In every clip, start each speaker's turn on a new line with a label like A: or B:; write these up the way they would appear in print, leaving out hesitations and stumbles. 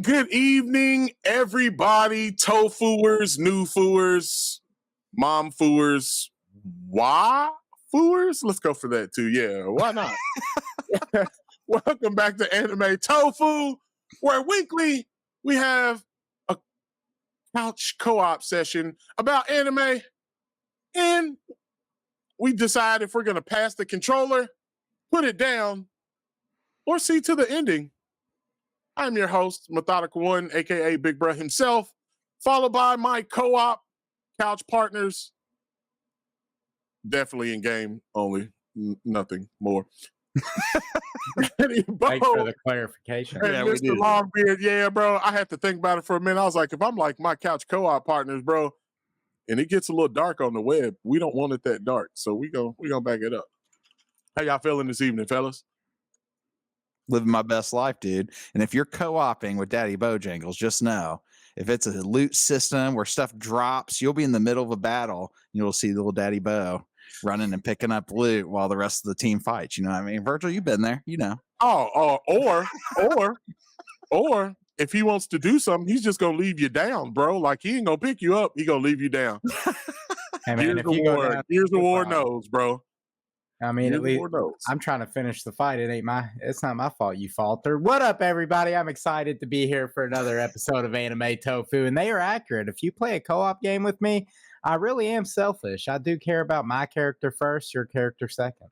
A: good evening, everybody. Tofuers, new fooers, mom fooers, why fooers? Let's go for that too. Yeah, why not? Welcome back to Anime Tofu, where weekly we have a couch co-op session about anime, and we decide if we're going to pass the controller, put it down, or see to the ending. I'm your host, Methodical One, aka Big Bruh himself, followed by my co-op couch partners. Definitely in game only, nothing more.
B: Thanks for the clarification.
A: And Mr. Longbeard, yeah, bro. I had to think about it for a minute. I was like, if I'm like my couch co-op partners, bro, and it gets a little dark on the web, we don't want it that dark. So we gonna back it up. How y'all feeling this evening, fellas?
C: Living my best life, dude. And if you're co-oping with Daddy Bojangles, just know if it's a loot system where stuff drops, you'll be in the middle of a battle and you'll see little Daddy Bo running and picking up loot while the rest of the team fights. You know what I mean? Virgil, you've been there, you know.
A: Or if he wants to do something, he's just gonna leave you down, bro. Like he ain't gonna pick you up, he gonna leave you down.
B: Hey, man,
A: here's the war knows, bro.
B: I mean, at least I'm trying to finish the fight. It's not my fault you falter. What up, everybody? I'm excited to be here for another episode of Anime Tofu, and they are accurate. If you play a co-op game with me, I really am selfish. I do care about my character first, your character second.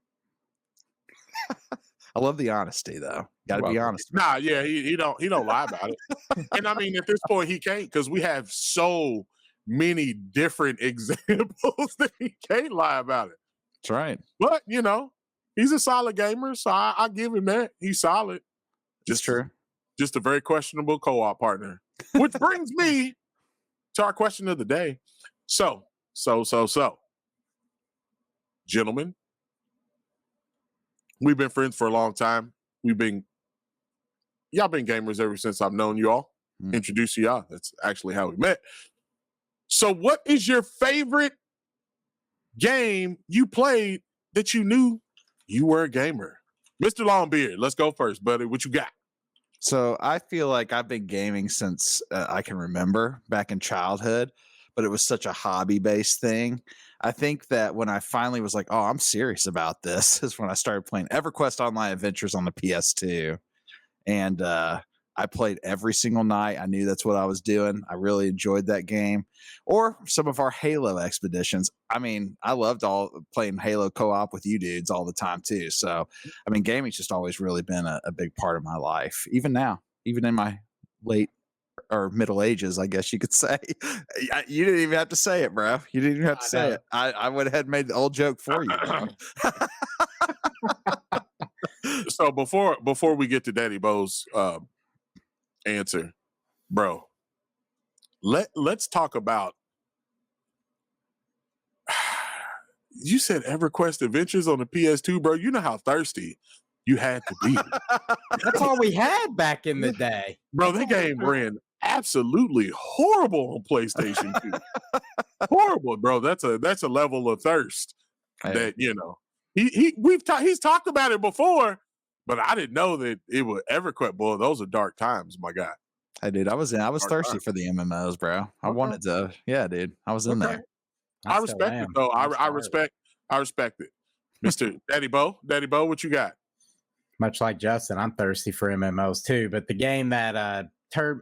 C: I love the honesty, though. Got to be honest.
A: Nah, yeah, he don't lie about it. And I mean, at this point, he can't because we have so many different examples that he can't lie about it.
C: That's right.
A: But, you know, he's a solid gamer, so I give him that. He's solid.
C: Just true.
A: Just a very questionable co-op partner. Which brings me to our question of the day. So. Gentlemen, we've been friends for a long time. Y'all been gamers ever since I've known you all. Introduce y'all. That's actually how we met. So what is your favorite game you played that you knew you were a gamer? Mr. Longbeard, let's go first, buddy. What you got?
C: So I feel like I've been gaming since I can remember, back in childhood, but it was such a hobby-based thing. I think that when I finally was like, oh, I'm serious about this, is when I started playing EverQuest Online Adventures on the PS2. And I played every single night. I knew that's what I was doing. I really enjoyed that game. Or some of our Halo expeditions. I mean, I loved playing Halo co-op with you dudes all the time too. So, I mean, gaming's just always really been a big part of my life. Even now, even in my late or middle ages, I guess you could say. You didn't even have to say it, bro. You didn't even have to say it. I went ahead and made the old joke for you.
A: So before we get to Daddy Bo's answer, bro, let's talk about, you said EverQuest Adventures on the PS2, bro. You know how thirsty you had to be.
B: That's all we had back in the day,
A: bro. That game ran absolutely horrible on PlayStation 2. Horrible, bro. That's a level of thirst that, you know, he's talked about it before, but I didn't know that it was EverQuest. Boy, those are dark times, my guy.
C: I did. I was thirsty for the MMOs, bro. I wanted to. Yeah, dude. I was in there.
A: I respect it, though. I respect it. Mr. Daddy Bo, what you got?
B: Much like Justin, I'm thirsty for MMOs too. But the game that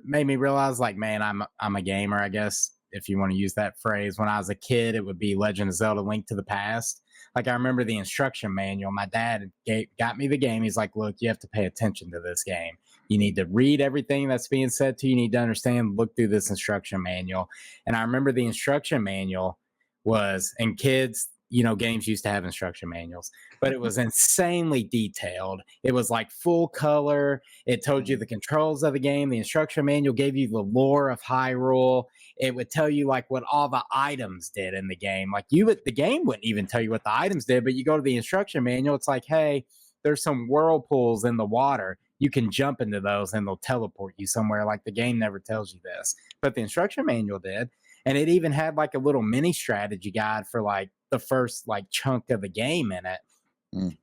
B: made me realize, like, man, I'm a gamer, I guess, if you want to use that phrase. When I was a kid, it would be Legend of Zelda: Link to the Past. Like, I remember the instruction manual. My dad got me the game. He's like, look, you have to pay attention to this game. You need to read everything that's being said to you. You need to understand, look through this instruction manual. And I remember the instruction manual was, and kids, you know, games used to have instruction manuals, but it was insanely detailed. It was like full color. It told you the controls of the game. The instruction manual gave you the lore of Hyrule. It would tell you like what all the items did in the game. Like the game wouldn't even tell you what the items did, but you go to the instruction manual, it's like, hey, there's some whirlpools in the water. You can jump into those and they'll teleport you somewhere. Like, the game never tells you this, but the instruction manual did. And it even had like a little mini strategy guide for like the first like chunk of the game in it.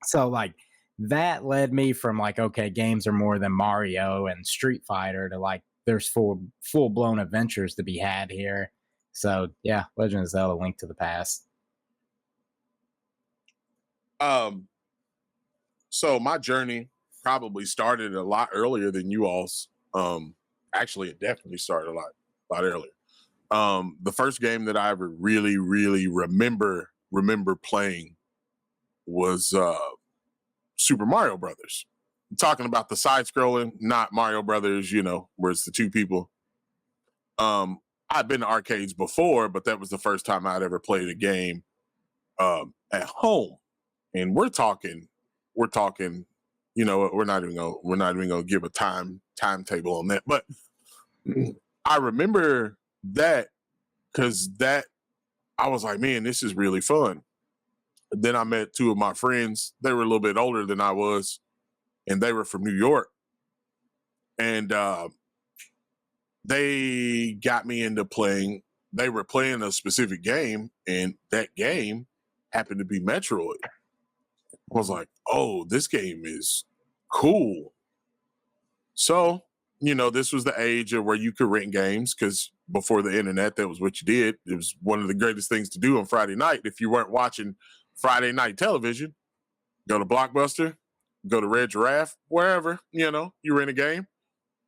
B: So like that led me from like, okay, games are more than Mario and Street Fighter, to like, there's full blown adventures to be had here. So yeah, Legend of Zelda: Link to the Past.
A: So my journey probably started a lot earlier than you all's. Actually, it definitely started a lot earlier. The first game that I ever really remember playing was Super Mario Brothers. I'm talking about the side scrolling, not Mario Brothers, where it's the two people. I've been to arcades before, but that was the first time I'd ever played a game at home. And we're talking, we're not even gonna give a timetable on that. But I remember that because I was like, man, this is really fun. Then I met two of my friends. They were a little bit older than I was, and they were from New York. And they got me into playing. They were playing a specific game, and that game happened to be Metroid. I was like, oh, this game is cool. So, this was the age of where you could rent games, because before the internet, that was what you did. It was one of the greatest things to do on Friday night. If you weren't watching Friday night television, go to Blockbuster, go to Red Giraffe, wherever, you rent a game.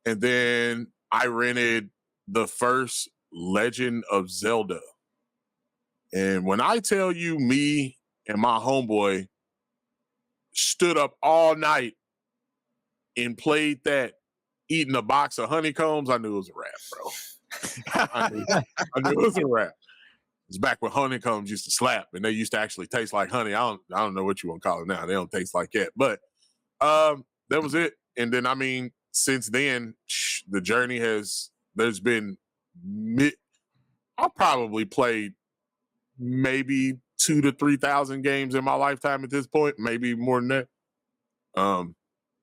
A: And then I rented the first Legend of Zelda. And when I tell you, me and my homeboy stood up all night and played that, eating a box of honeycombs, I knew it was a wrap, bro. I knew it was a wrap. It's back when honeycombs used to slap, and they used to actually taste like honey. I don't know what you want to call it now. They don't taste like that. But that was it. And then, since then, the journey there's been, I probably played maybe 2,000 to 3,000 games in my lifetime at this point, maybe more than that.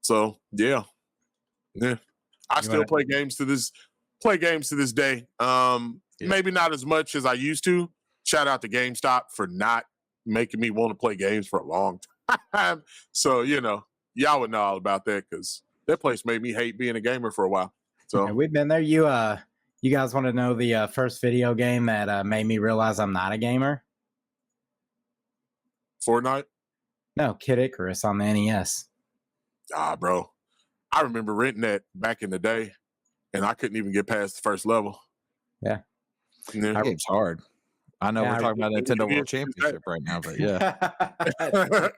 A: So yeah. I still play games to this day. Maybe not as much as I used to. Shout out to GameStop for not making me want to play games for a long time. So, y'all would know all about that, because that place made me hate being a gamer for a while. So
B: yeah, we've been there. You guys want to know the first video game that made me realize I'm not a gamer?
A: Fortnite?
B: No, Kid Icarus on the NES.
A: Bro. I remember renting that back in the day, and I couldn't even get past the first level.
B: Yeah.
C: That game's hard. I know we're talking about Nintendo World Championship right now, but yeah.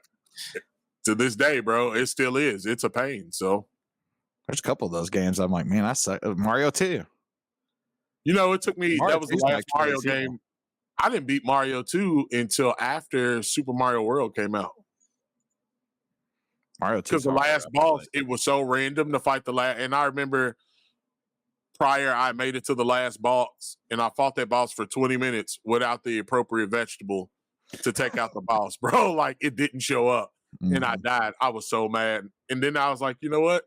A: To this day, bro, it still is. It's a pain. So
C: there's a couple of those games I'm like, man, I suck. Mario 2.
A: It took me,
C: Mario
A: that was the last Mario game. I didn't beat Mario 2 until after Super Mario World came out.
C: Mario 2.
A: Because the last boss, it was so random to fight the last. And I remember prior, I made it to the last boss, and I fought that boss for 20 minutes without the appropriate vegetable to take out the boss, bro. Like, it didn't show up, and I died. I was so mad. And then I was like, you know what?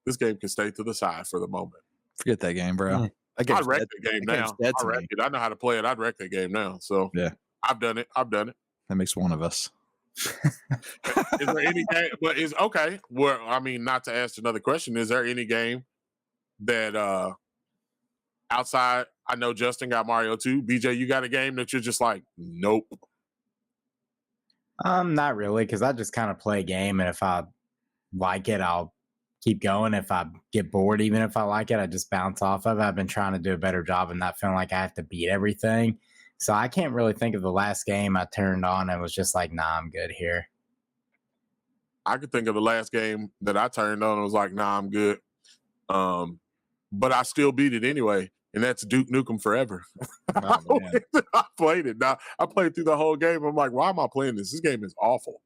A: This game can stay to the side for the moment.
C: Forget that game, bro.
A: I wreck the game now. I wreck it. I know how to play it. I'd wreck that game now. So
C: yeah,
A: I've done it.
C: That makes one of us.
A: Is there any game? But is okay. Well, not to ask another question. Is there any game that outside? I know Justin got Mario 2. BJ, you got a game that you're just like, nope.
B: Not really, because I just kind of play a game, and if I like it, I'll keep going. If I get bored, even if I like it, I just bounce off of it. I've been trying to do a better job of not feeling like I have to beat everything. So I can't really think of the last game I turned on and was just like, nah, I'm good here.
A: I could think of the last game that I turned on and was like, nah, I'm good. But I still beat it anyway. And that's Duke Nukem Forever.
C: Oh,
A: I played it. Now, I played through the whole game. I'm like, why am I playing this? This game is awful.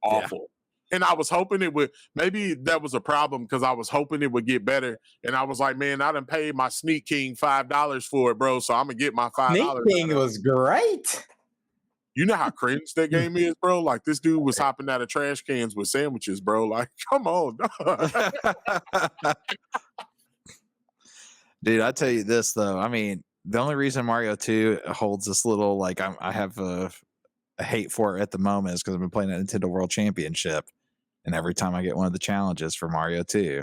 A: Awful. Yeah. And I was hoping it would, maybe that was a problem, because I was hoping it would get better. And I was like, man, I done paid my Sneak King $5 for it, bro. So I'm going to get my $5.
B: Sneak King was great.
A: You know how cringe that game is, bro? Like, this dude was hopping out of trash cans with sandwiches, bro. Like, come on.
C: Dude, I tell you this, though. The only reason Mario 2 holds this little, like, I have a hate for it at the moment is because I've been playing that Nintendo World Championship. And every time I get one of the challenges for Mario 2,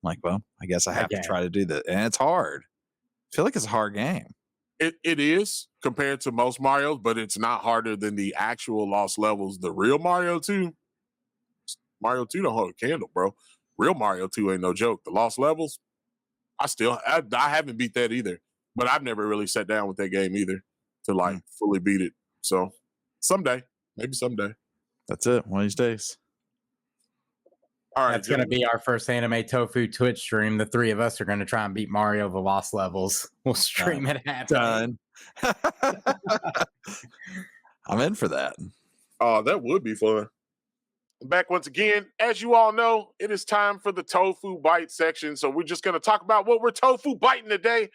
C: like, well, I guess I have to
B: Again.
C: try to do that. And it's hard. I feel like it's a hard game.
A: It is compared to most Marios, but it's not harder than the actual lost levels. The real Mario 2, Mario 2 don't hold a candle, bro. Real Mario 2 ain't no joke. The lost levels, I haven't beat that either. But I've never really sat down with that game either to like fully beat it. So someday, maybe someday.
C: That's it. One of these days.
A: All right,
B: That's going to be our first Anime Tofu Twitch stream. The three of us are going to try and beat Mario the Lost Levels. We'll stream it happening.
C: Done. I'm in for that.
A: Oh, that would be fun. Back once again, as you all know, it is time for the Tofu Bite section. So we're just going to talk about what we're tofu biting today.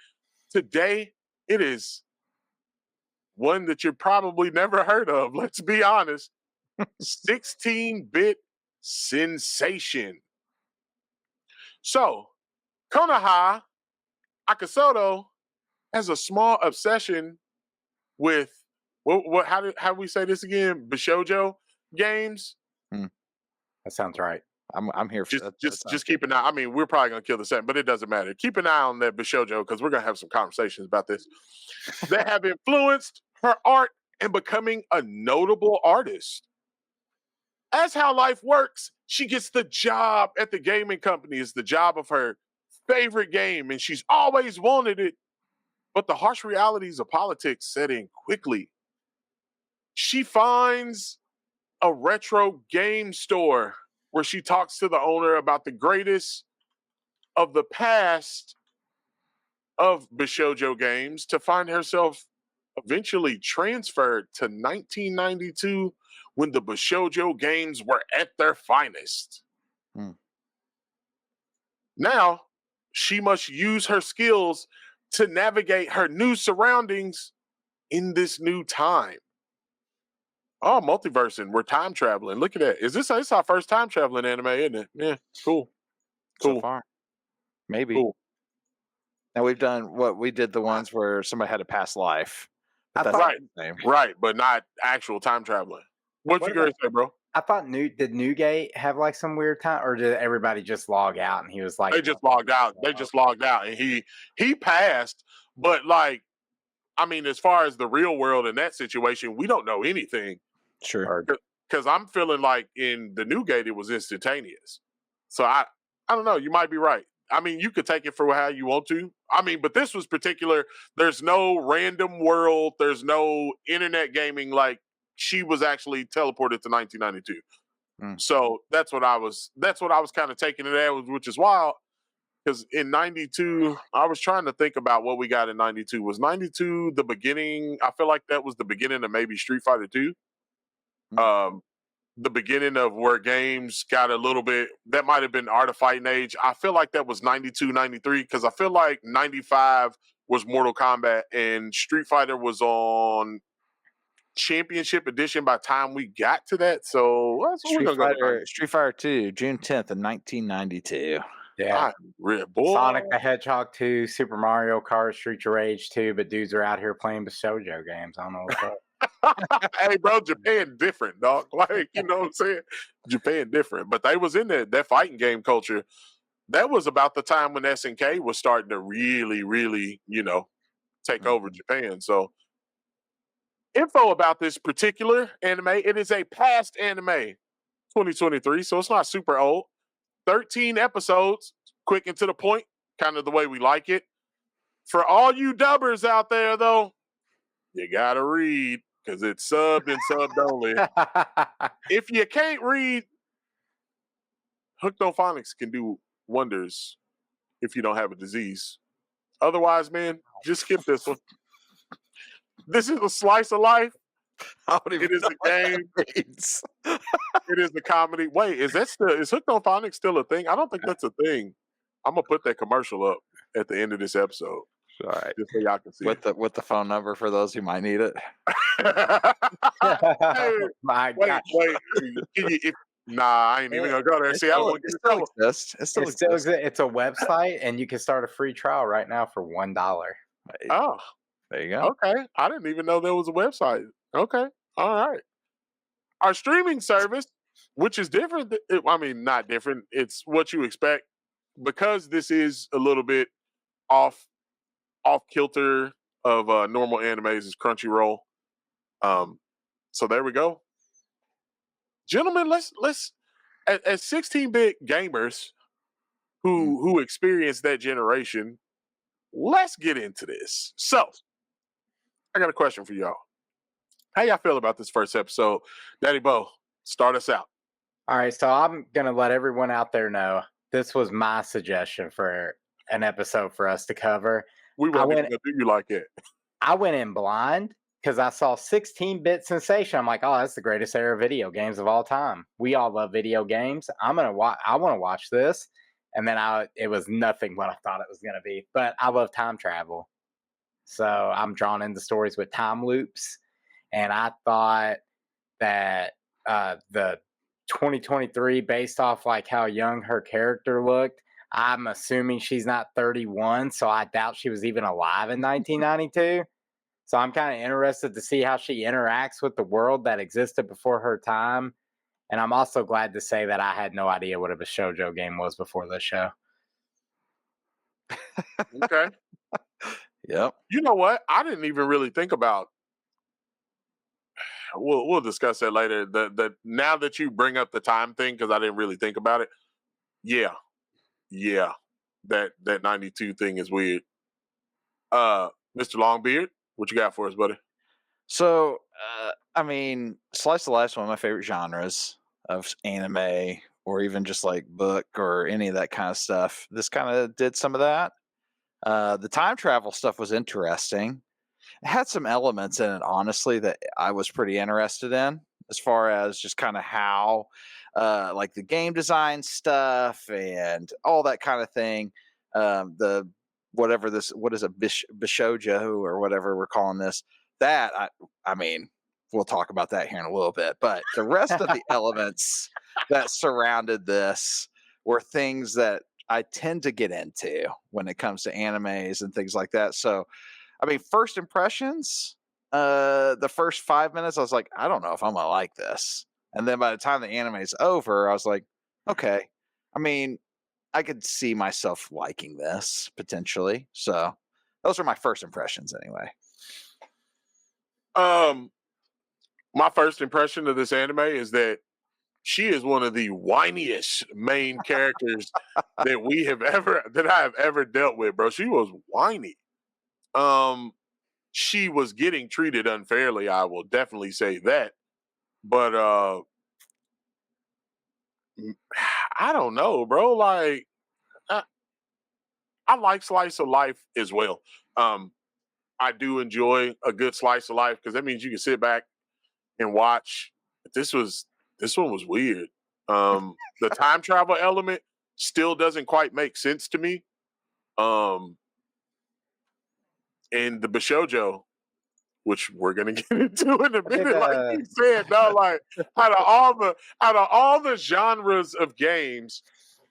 A: Today, it is one that you probably never heard of. Let's be honest. 16-bit sensation. So, Konoha Akasoto has a small obsession with how do we say this again? Bishoujo games.
B: That sounds right.
C: I'm here for that.
A: Just keep an eye. I mean, we're probably gonna kill the set, but it doesn't matter. Keep an eye on that Bishoujo because we're gonna have some conversations about this. That have influenced her art and becoming a notable artist. As how life works, she gets the job at the gaming company. It's the job of her favorite game, and she's always wanted it. But the harsh realities of politics set in quickly. She finds a retro game store where she talks to the owner about the greatest of the past of Bishoujo games to find herself eventually transferred to 1992 when the Bishoujo games were at their finest. Now, she must use her skills to navigate her new surroundings in this new time. Oh, multiversing. We're time traveling. Look at that. It's our first time traveling anime, isn't it? Yeah, cool.
C: So far. Maybe.
A: Cool.
C: Now we've done we did the ones where somebody had a past life. But that's
A: Right.
C: not the same.
A: Right, but not actual time traveling. What you gonna say, bro?
B: I thought did Newgate have like some weird time, or did everybody just log out and he was like
A: They just logged out. They just logged out, and he passed. But like, I mean, as far as the real world in that situation, we don't know anything.
C: Sure.
A: Because I'm feeling like in the Newgate it was instantaneous. So I don't know. You might be right. I mean, you could take it for how you want to. I mean, but this was particular. There's no random world. There's no internet gaming. Like she was actually teleported to 1992. So that's what I was kind of taking it as, which is wild. Because in 92, I was trying to think about what we got in 92. Was 92 the beginning? I feel like that was the beginning of maybe Street Fighter 2. The beginning of where games got a little bit, that might have been Art of Fighting Age. I feel like that was 92, 93, because I feel like 95 was Mortal Kombat and Street Fighter was on Championship Edition by the time we got to that. So that's what
C: Street Fighter 2, June 10th of 1992.
B: Yeah.
A: Boy.
B: Sonic the Hedgehog 2, Super Mario Kart, Street of Rage 2, but dudes are out here playing Bishoujo games. I don't know what's up.
A: Hey, bro, Japan different, dog. Like, you know what I'm saying? Japan different. But they was in that fighting game culture. That was about the time when SNK was starting to really, really, take over Japan. So, info about this particular anime, it is a past anime, 2023, so it's not super old. 13 episodes, quick and to the point, kind of the way we like it. For all you dubbers out there, though, you got to read. Because it's subbed and subbed only. If you can't read, Hooked on Phonics can do wonders if you don't have a disease. Otherwise, man, just skip this one. This is a slice of life. It is a game. It is the comedy. Wait, is Hooked on Phonics still a thing? I don't think that's a thing. I'm gonna put that commercial up at the end of this episode.
C: All right,
A: just so y'all can see
C: with the phone number for those who might need it.
B: My God.
A: Wait. Nah, I ain't even gonna go there. See,
C: it still exists. It still exists.
B: It's a website, and you can start a free trial right now for $1.
A: Oh,
C: there you go.
A: Okay, I didn't even know there was a website. Okay, all right. Our streaming service, which is different. I mean, not different. It's what you expect because this is a little bit off kilter of normal animes is Crunchyroll. So there we go, gentlemen. Let's as 16-bit gamers who experienced that generation. Let's get into this. So I got a question for y'all. How y'all feel about this first episode? Daddy Bo, start us out.
B: All right, so I'm gonna let everyone out there know this was my suggestion for an episode for us to cover.
A: We
B: I
A: won't even
B: went
A: gonna do you like it.
B: I went in blind because I saw 16-bit sensation. I'm like, oh, that's the greatest era of video games of all time. We all love video games. I want to watch this, and then it was nothing what I thought it was gonna be. But I love time travel, so I'm drawn into stories with time loops, and I thought that the 2023, based off like how young her character looked, I'm assuming she's not 31, so I doubt she was even alive in 1992. So I'm kind of interested to see how she interacts with the world that existed before her time. And I'm also glad to say that I had no idea what a shoujo game was before this show.
A: Okay.
C: Yep.
A: You know what? I didn't even really think about. We'll discuss that later. The now that you bring up the time thing, because I didn't really think about it. Yeah. That 92 thing is weird. Mr. Longbeard, what you got for us, buddy?
C: So, I mean, slice of life is one of my favorite genres of anime, or even just like book or any of that kind of stuff. This kind of did some of that. The time travel stuff was interesting. It had some elements in it, honestly, that I was pretty interested in, as far as just kind of how, like the game design stuff and all that kind of thing. The whatever this, what is it, Bishojo or whatever we're calling this. That I mean, we'll talk about that here in a little bit. But the rest of the elements that surrounded this were things that I tend to get into when it comes to animes and things like that. So, I mean, first impressions, the first 5 minutes, I was like, I don't know if I'm gonna like this. And then by the time the anime is over, I was like, okay. I mean, I could see myself liking this potentially. So those are my first impressions anyway.
A: My first impression of this anime is that she is one of the whiniest main characters that I have ever dealt with, bro. She was whiny. She was getting treated unfairly, I will definitely say that. But I don't know, bro. Like I like slice of life as well. I do enjoy a good slice of life because that means you can sit back and watch. This one was weird. The time travel element still doesn't quite make sense to me. And the Bishojo, which we're gonna get into in a minute, like you said, no, like out of all the genres of games,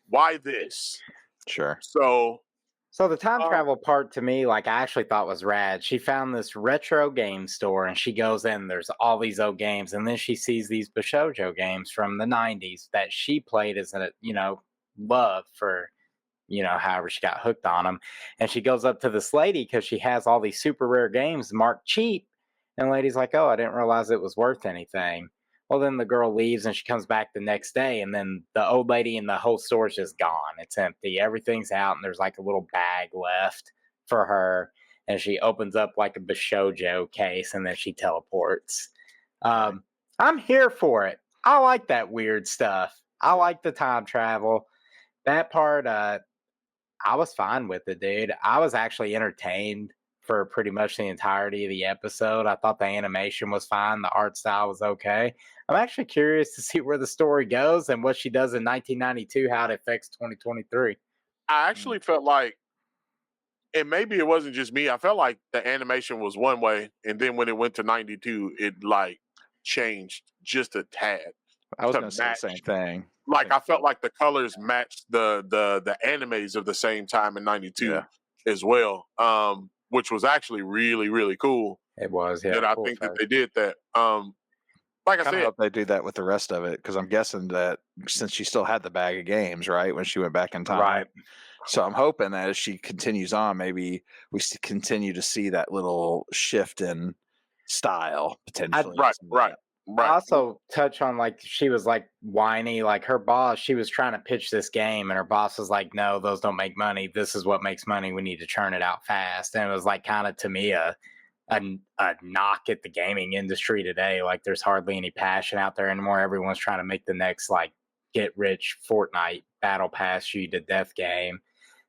A: why this?
C: Sure.
B: So the time travel part to me, like I actually thought was rad. She found this retro game store and she goes in, there's all these old games, and then she sees these Bishojo games from the 90s that she played as a, love for, however she got hooked on them. And she goes up to this lady because she has all these super rare games marked cheap. And the lady's like, oh, I didn't realize it was worth anything. Well, then the girl leaves and she comes back the next day, and then the old lady in the whole store's just gone. It's empty. Everything's out, and there's like a little bag left for her. And she opens up like a Bishojo case, and then she teleports. I'm here for it. I like that weird stuff. I like the time travel. That part, I was fine with it, dude. I was actually entertained for pretty much the entirety of the episode. I thought the animation was fine. The art style was okay. I'm actually curious to see where the story goes and what she does in 1992, how it affects 2023.
A: I actually felt like, and maybe it wasn't just me, I felt like the animation was one way, and then when it went to 92, it like changed just a tad.
C: I was
A: to
C: going to say the
A: match.
C: same thing.
A: Like I felt like the colors matched the animes of the same time in 92 as well. Which was actually really, really cool.
B: It was, yeah.
A: That I
B: cool
A: think
B: fact.
A: that they did that. like I
C: Kind of
A: said,
C: hope they do that with the rest of it, because I'm guessing that since she still had the bag of games, right, when she went back in time.
B: Right.
C: So I'm hoping that as she continues on, maybe we continue to see that little shift in style potentially.
A: right.
B: I also touch on like she was like whiny, like her boss. She was trying to pitch this game, and her boss was like, "No, those don't make money. This is what makes money. We need to churn it out fast." And it was like kind of to me a knock at the gaming industry today. Like there's hardly any passion out there anymore. Everyone's trying to make the next like get rich Fortnite battle pass you to death game.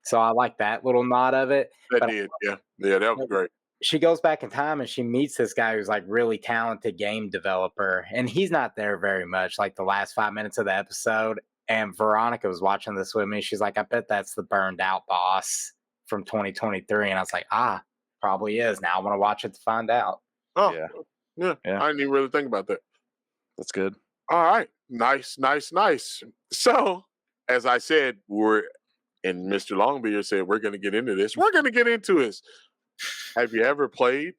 B: So I like that little nod of it.
A: That
B: But
A: did, yeah, that was great.
B: she goes back in time and she meets this guy who's like really talented game developer, and he's not there very much, like the last 5 minutes of the episode. And Veronica was watching this with me. She's like, I bet that's the burned out boss from 2023. And I was like, probably is. Now I want to watch it to find out.
A: Oh,
C: Yeah.
A: I didn't even really think about that.
C: That's good.
A: All right, nice. So, as I said, and Mr. Longbeard said we're going to get into this. We're going to get into this. Have you ever played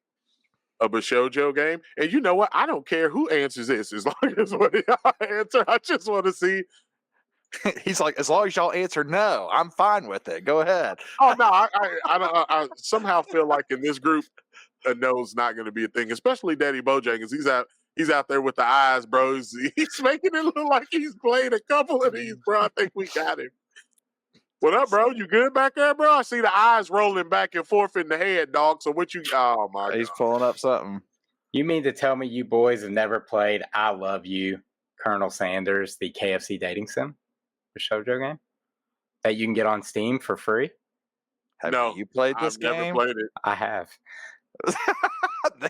A: a Bishojo game? And you know what? I don't care who answers this as long as what y'all answer. I just want to see.
C: He's like, as long as y'all answer no, I'm fine with it. Go ahead.
A: Oh no, I somehow feel like in this group, a no's not going to be a thing, especially Daddy Bojangles. He's out there with the eyes, bro. He's making it look like he's played a couple of these, bro. I think we got him. What up, bro? You good back there, bro? I see the eyes rolling back and forth in the head, dog. So what you? Oh my
C: He's
A: God.
C: pulling up something.
B: You mean to tell me you boys have never played I Love You, Colonel Sanders, the KFC dating sim, the shoujo game that you can get on Steam for free?
C: Have
A: No,
C: you played this
A: I've
C: game?
A: never played it.
B: I have.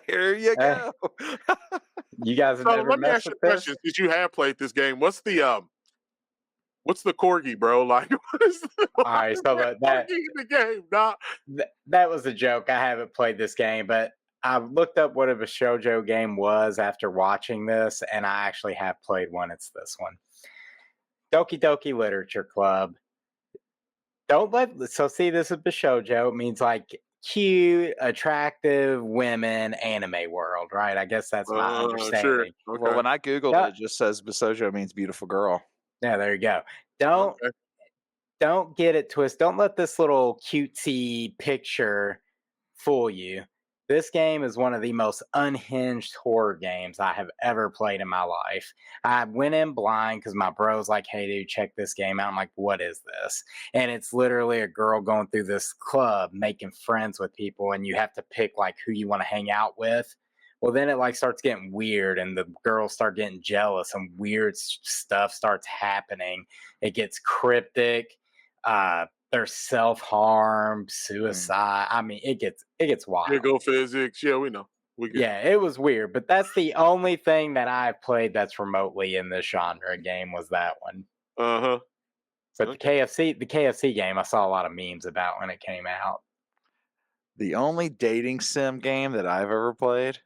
C: There you go.
B: You guys have
A: So
B: never
A: let me ask
B: messed
A: you
B: with
A: a
B: this?
A: question. Since you have played this game, what's the corgi, bro? Like, what is
B: All right, so
A: that corgi in the game, dog?
B: that was a joke. I haven't played this game, but I looked up what a shoujo game was after watching this, and I actually have played one. It's this one. Doki Doki Literature Club. See, this is Bishojo. It means like cute, attractive women anime world, right? I guess that's my
A: Sure.
B: understanding.
A: Okay.
C: Well, when I Googled it, it just says Bisojo means beautiful girl.
B: Yeah, there you go. Don't get it twisted. Don't let this little cutesy picture fool you. This game is one of the most unhinged horror games I have ever played in my life. I went in blind because my bro's like, hey, dude, check this game out. I'm like, what is this? And it's literally a girl going through this club, making friends with people, and you have to pick like who you want to hang out with. Well, then it like starts getting weird, and the girls start getting jealous, and weird stuff starts happening. It gets cryptic. There's self-harm, suicide. I mean, it gets wild.
A: Go physics. Yeah, we know.
B: Yeah, it was weird, but that's the only thing that I've played that's remotely in this genre game was that one.
A: Uh-huh.
B: But the KFC game, I saw a lot of memes about when it came out.
C: The only dating sim game that I've ever played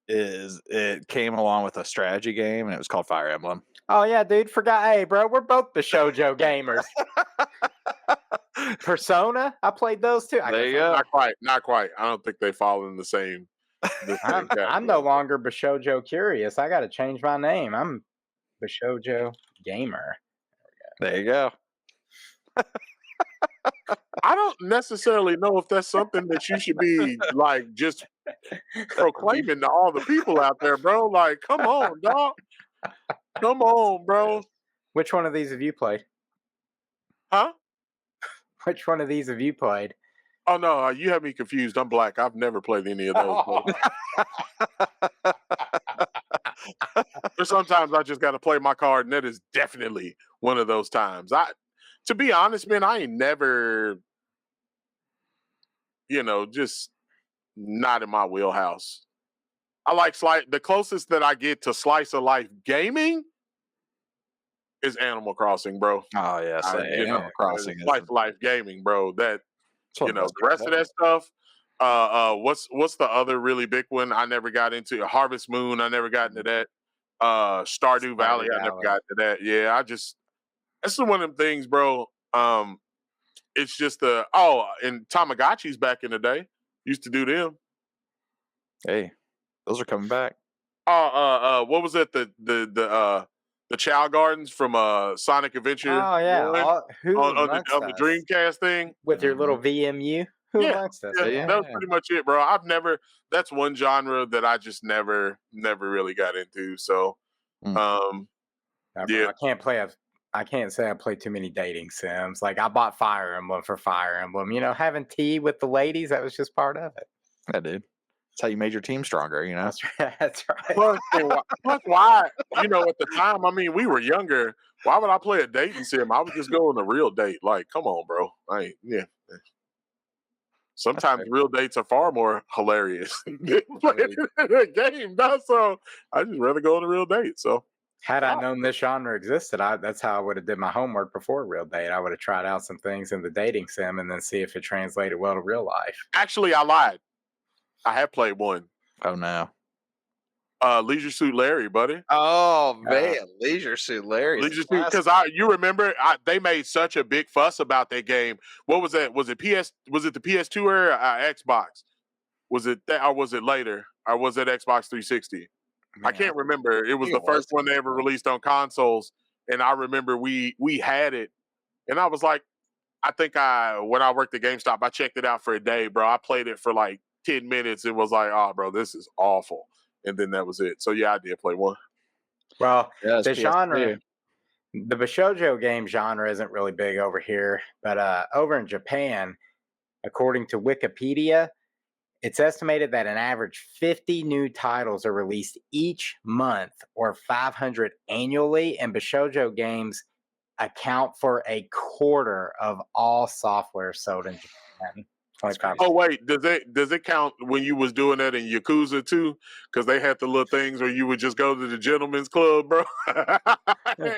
C: it came along with a strategy game, and it was called Fire Emblem.
B: Oh yeah, dude, forgot. Hey, bro, we're both the shoujo gamers. Persona, I played those too.
C: There you go.
A: Not quite. I don't think they fall in the same.
B: I'm no longer Bishojo curious. I got to change my name. I'm Bishojo gamer.
C: There you go.
A: I don't necessarily know if that's something that you should be like just proclaiming to all the people out there, bro. Like, come on, dog. Come on, bro.
B: Which one of these have you played?
A: Huh?
B: Which one of these have you played?
A: Oh no, you have me confused. I'm black. I've never played any of those. Or sometimes I just got to play my card, and that is definitely one of those times. To be honest, man, I ain't never, just not in my wheelhouse. I like the closest that I get to slice of life gaming is Animal Crossing, bro.
C: Oh yeah, Animal Crossing is
A: slice of life gaming, bro. That
C: one of
A: the
C: those
A: rest of that stuff. What's the other really big one I never got into? Harvest Moon, I never got into that. Stardew Valley, I never got into that. Yeah, that's one of them things, bro. It's just and Tamagotchis back in the day used to do them.
C: Hey, those are coming back.
A: What was it? The Chow Gardens from Sonic Adventure
B: Oh yeah,
A: 1
B: who
A: on
B: amongst
A: the
B: us
A: Dreamcast thing.
B: with your little
C: Mhm.
B: VMU? Who
A: Yeah,
B: amongst us?
A: yeah,
B: Yeah.
A: that was pretty much it, bro. That's one genre that I just never really got into. So,
C: Mm.
A: um,
B: Yeah, bro,
A: yeah,
B: I can't say I play too many dating sims. Like I bought Fire Emblem for Fire Emblem. You know, having tea with the ladies, that was just part of it.
C: Yeah, dude. That's how you made your team stronger, you know?
B: That's right. That's right.
A: plus why, at the time, I mean, we were younger. Why would I play a dating sim? I would just go on a real date. Like, come on, bro. Yeah.
C: That's
A: Sometimes
C: fair.
A: real dates are far more hilarious than playing
C: Agreed.
A: a game. Not so. I just rather go on a real date. So,
B: Had I
A: ah,
B: known this genre existed, that's how I would have did my homework before real date. I would have tried out some things in the dating sim and then see if it translated well to real life.
A: actually, I lied. I have played one.
C: Oh, no.
A: Leisure Suit Larry, buddy.
C: Oh,
B: Uh,
C: man. Leisure Suit Larry's a
A: Leisure Suit,
C: classic.
A: because you remember they made such a big fuss about that game. What was that? Was it PS? Was it the PS2 or Xbox? Was it that, or was it later, or was it Xbox 360? I
B: man,
A: can't remember. It
C: I
A: was
C: think
A: the
C: it was
A: first
C: the
A: one they ever
C: one.
A: released on consoles, and I remember we had it, and I was like, I think when I worked at Gamestop, I checked it out for a day, bro. I played it for like 10 minutes and was like, oh, bro, this is awful, and then that was it. So yeah, I did play one.
B: well,
C: Yeah, it's
B: the genre,
C: PS2.
B: the Bishojo game genre isn't really big over here, but over in Japan, according to Wikipedia, it's estimated that an average 50 new titles are released each month or 500 annually, and Bishojo games account for a quarter of all software sold in Japan. 25%.
A: Oh wait, does it count when you was doing that in Yakuza too? Because they had the little things where you would just go to the gentleman's club, bro. In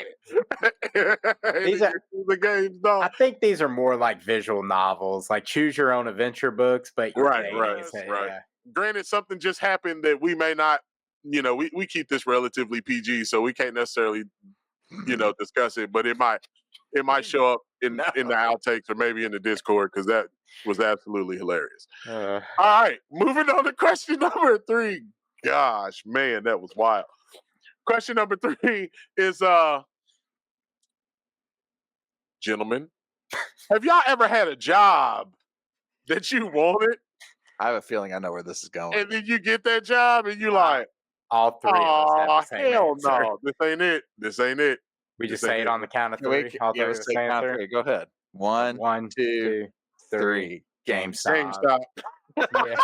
B: These
A: the
B: are,
A: Yakuza games,
B: I
A: dog.
B: think these are more like visual novels, like choose your own adventure books, but you're
A: Right,
B: dating.
A: right,
B: So,
A: right.
B: yeah.
A: Granted, something just happened that we may not, we keep this relatively PG, so we can't necessarily, discuss it, but it might show up
B: No.
A: in the outtakes or maybe in the Discord because that was absolutely hilarious.
B: Uh,
A: All right, moving on to question number 3. Gosh, man, that was wild. Question number 3 is gentlemen, have y'all ever had a job that you wanted
C: I have a feeling I know where this is going.
A: and then you get that job and you
B: uh,
A: like,
B: all three of us have the
A: oh,
B: same
A: hell
B: answer.
A: no. This ain't it. This ain't it.
B: We
A: This
B: just
A: ain't
B: say it
A: it.
B: on the count of
C: Yeah, we
B: three.
C: c-
B: All
C: yeah,
B: three of
C: let's
B: us
C: say count
B: answer.
C: three. Go ahead. One,
B: One,
C: two,
B: two,
C: three.
B: three.
C: GameStop.
B: GameStop.
A: GameStop.
B: Yeah.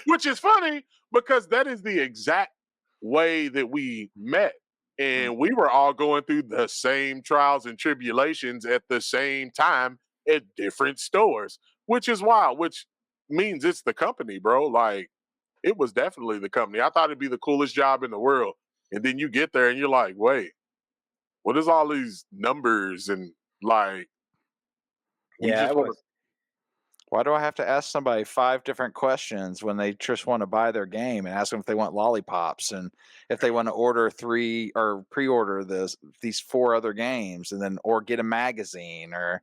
A: Which is funny because that is the exact way that we met. And we were all going through the same trials and tribulations at the same time at different stores, which is wild, which means it's the company, bro. Like, it was definitely the company. I thought it'd be the coolest job in the world. And then you get there and you're like, wait, what is all these numbers? And like, we
B: Yeah,
A: just
B: it
A: want to.
B: was.
C: Why do I have to ask somebody 5 different questions when they just want to buy their game and ask them if they want lollipops and if they want to order 3 or pre-order these 4 other games and then or get a magazine and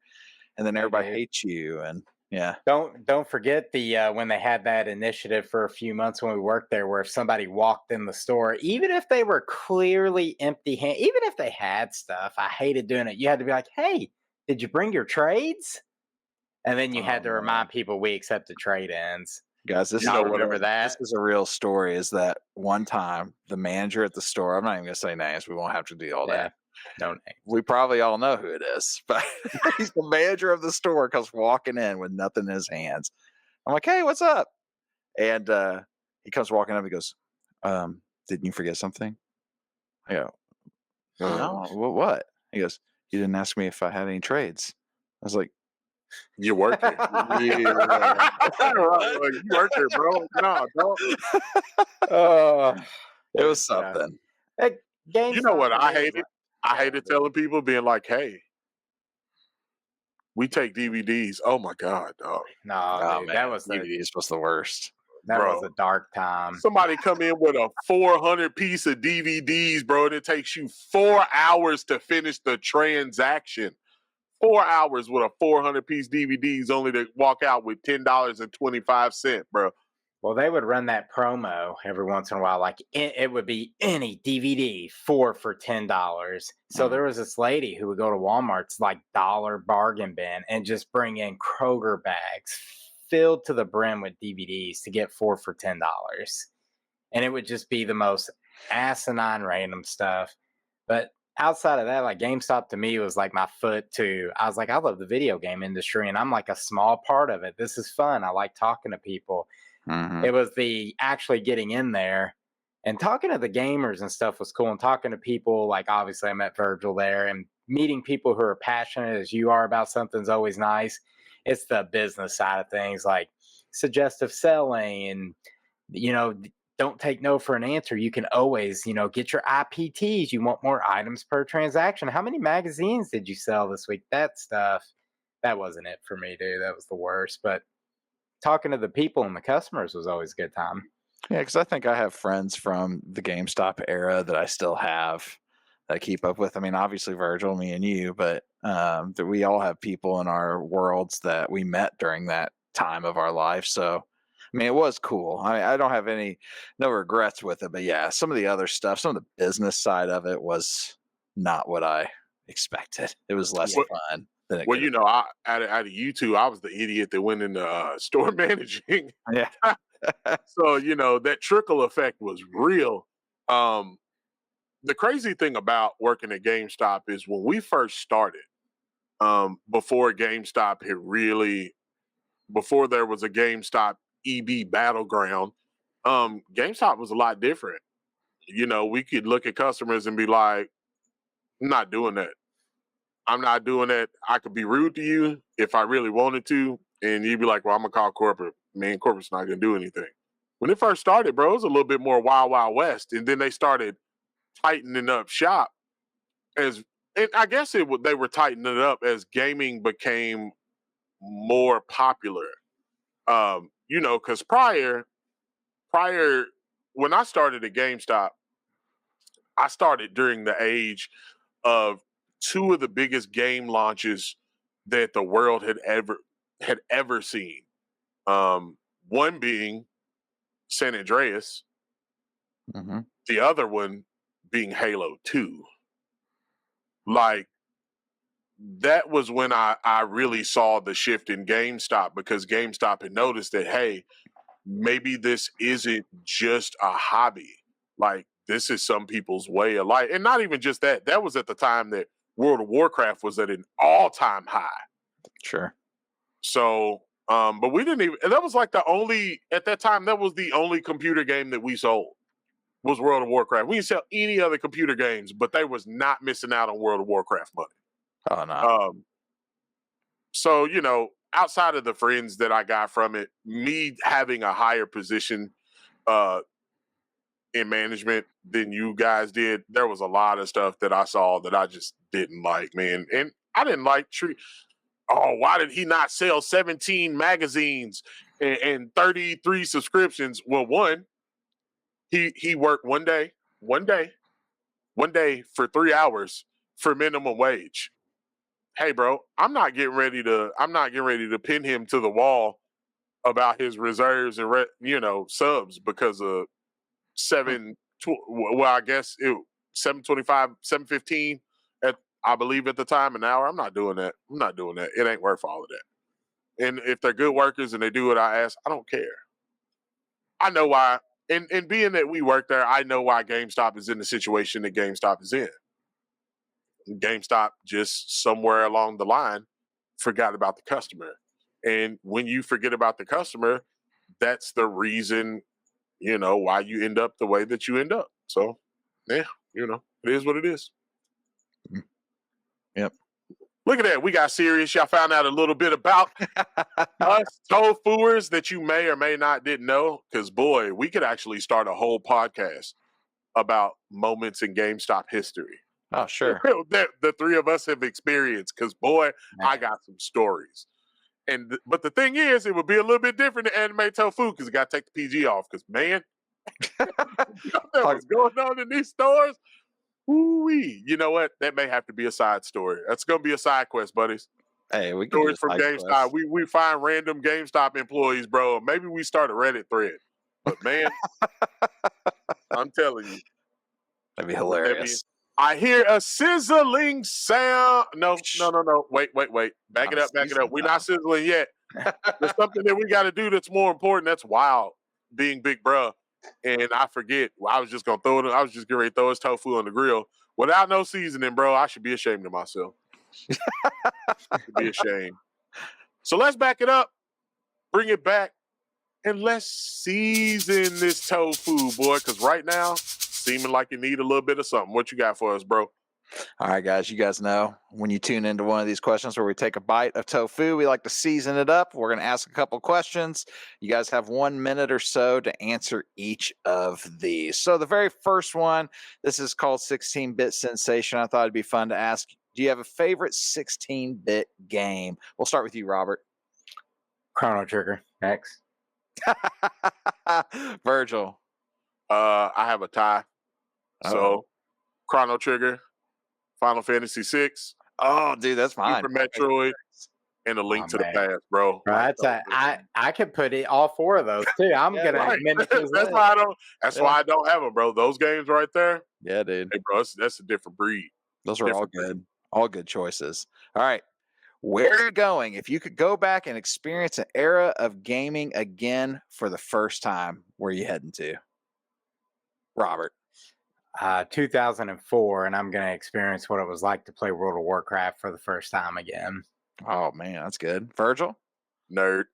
C: then
B: Hey,
C: everybody
B: dude.
C: hates you and yeah.
B: Don't forget the when they had that initiative for a few months when we worked there, where if somebody walked in the store, even if they were clearly empty hand, even if they had stuff, I hated doing it. You had to be like, "Hey, did you bring your trades?" And then you had
C: Oh
B: to
C: man.
B: remind people we accepted trade ins.
C: Guys, this
A: You
C: is
A: know
B: Y'all
C: a
A: what?
C: real
B: remember
C: this
B: that?
C: is a real story. Is that one time the manager at the store? I'm not even gonna say names. We won't have to do all
B: Yeah.
C: that.
B: No name.
C: We probably all know who it is, but he's the manager of the store. Comes walking in with nothing in his hands. I'm like, hey, what's up? And he comes walking up. He goes, didn't you forget something? I go, no. What? He goes, you didn't ask me if I had any trades. I was like,
A: You work here.
C: yeah.
A: Right, like, you work here, bro. No, don't.
B: Oh,
C: It was
B: yeah.
C: something.
B: That
A: You know
B: GameStop
A: what
B: for
A: I
B: me was
A: hated?
B: like,
A: I
B: yeah,
A: hated
B: dude.
A: telling people, being like, "Hey, we take DVDs." Oh my god, dog,
B: No,
C: Oh
B: dude,
C: man, DVDs was the worst.
B: that was
A: bro.
B: a dark time.
A: Somebody come in with a 400 piece of DVDs, bro, and it takes you 4 hours to finish the transaction. 4 hours with a 400 piece DVDs, only to walk out with $10.25, bro.
B: Well, they would run that promo every once in a while. Like it would be any DVD 4 for $10. So there was this lady who would go to Walmart's like dollar bargain bin and just bring in Kroger bags filled to the brim with DVDs to get 4 for $10. And it would just be the most asinine random stuff. But outside of that, like GameStop to me was like my foot to, I was like, I love the video game industry and I'm like a small part of it. This is fun. I like talking to people. It was the actually getting in there and talking to the gamers and stuff was cool. And talking to people, like obviously I met Virgil there, and meeting people who are passionate as you are about something's always nice. It's the business side of things, like suggestive selling and, don't take no for an answer. You can always, get your IPTs. You want more items per transaction. How many magazines did you sell this week? That stuff, that wasn't it for me, dude. That was the worst. But talking to the people and the customers was always a good time.
C: Yeah, because I think I have friends from the GameStop era that I still have that I keep up with. I mean, obviously Virgil, me, and you, but that we all have people in our worlds that we met during that time of our life. So, I mean, it was cool. I don't have no regrets with it. But yeah, some of the other stuff, some of the business side of it was not what I expected. It was less fun than it
A: Well,
C: could
A: out of you two, I was the idiot that went into store managing.
C: Yeah.
A: So, that trickle effect was real. The crazy thing about working at GameStop is when we first started, before GameStop before there was a GameStop EB battleground, GameStop was a lot different. We could look at customers and be like, I'm not doing that. I'm not doing that. I could be rude to you if I really wanted to. And you'd be like, well, I'm going to call corporate. Man, corporate's not going to do anything. When it first started, bro, it was a little bit more wild, wild west. And then they started tightening up shop and I guess they were tightening it up as gaming became more popular. Because prior, when I started at GameStop, I started during the age of two of the biggest game launches that the world had ever seen. One being San Andreas, the other one being Halo 2. Like, that was when I really saw the shift in GameStop, because GameStop had noticed that, hey, maybe this isn't just a hobby. Like, this is some people's way of life. And not even just that. That was at the time that World of Warcraft was at an all-time high.
C: Sure.
A: So, but we didn't even, and that was like at that time, that was the only computer game that we sold, was World of Warcraft. We didn't sell any other computer games, but they was not missing out on World of Warcraft money.
C: Oh, no.
A: So, outside of the friends that I got from it, me having a higher position in management than you guys did, there was a lot of stuff that I saw that I just didn't like, man. And I didn't like why did he not sell 17 magazines and 33 subscriptions? Well, one, he worked one day for 3 hours for minimum wage. Hey, bro, I'm not getting ready to pin him to the wall about his reserves and subs because of I guess it 725, 715 I believe at the time an hour. I'm not doing that. It ain't worth all of that. And if they're good workers and they do what I ask, I don't care. I know why. And being that we work there, I know why GameStop is in the situation that GameStop is in. GameStop just somewhere along the line forgot about the customer. And when you forget about the customer, that's the reason, why you end up the way that you end up. So, yeah, it is what it is.
C: Yep.
A: Look at that. We got serious. Y'all found out a little bit about us tofuers that you may or may not didn't know. Because, boy, we could actually start a whole podcast about moments in GameStop history.
C: Oh, sure.
A: that the three of us have experienced. Because, boy, I got some stories. But the thing is, it would be a little bit different than Anime Tofu because you got to take the PG off. Because, man, what's going on in these stores? Ooh-wee. You know what? That may have to be a side story. That's going to be a side quest, buddies.
C: Hey, we can do
A: Stories from
C: side
A: GameStop.
C: quests.
A: We find random GameStop employees, bro. Maybe we start a Reddit thread. But man, I'm telling you,
C: That'd be
A: would that be?
C: hilarious.
A: I hear a sizzling sound. No. Wait. Back
C: Not
A: it
C: a
A: up.
C: season,
A: We're
C: though.
A: not sizzling yet. There's something that we got to do that's more important. That's wild. Being big bruh. And I forget. I was just gonna throw it. I was just getting ready to throw his tofu on the grill without no seasoning, bro. I should be ashamed of myself. To be ashamed. So let's back it up, bring it back, and let's season this tofu, boy. Because right now, seeming like you need a little bit of something. What you got for us, bro?
C: All right, guys, you guys know when you tune into one of these questions where we take a bite of tofu, we like to season it up. We're going to ask a couple questions. You guys have 1 minute or so to answer each of these. So the very first one, this is called 16-bit sensation. I thought it'd be fun to ask, do you have a favorite 16-bit game? We'll start with you, Robert.
B: Chrono Trigger. Next.
C: Virgil.
A: I have a tie. So Chrono Trigger, Final Fantasy VI,
C: Oh, dude, that's mine.
A: Super Metroid, and A Link to the
B: man.
A: Past, bro.
B: Right, I could put it all four of those too. I'm
C: Yeah,
B: gonna
A: Right.
B: mimic his
A: That's
B: list.
A: why I don't. That's
C: Yeah.
A: why I don't have them, bro. Those games right there,
C: Yeah, dude.
A: hey, bro. That's a different breed.
C: Those are all
A: Different breed.
C: good. All good choices. All right. Where are you going? If you could go back and experience an era of gaming again for the first time, where are you heading to? Robert.
B: 2004, and I'm gonna experience what it was like to play World of Warcraft for the first time again.
C: Oh, man, that's good. Virgil?
A: Nerd.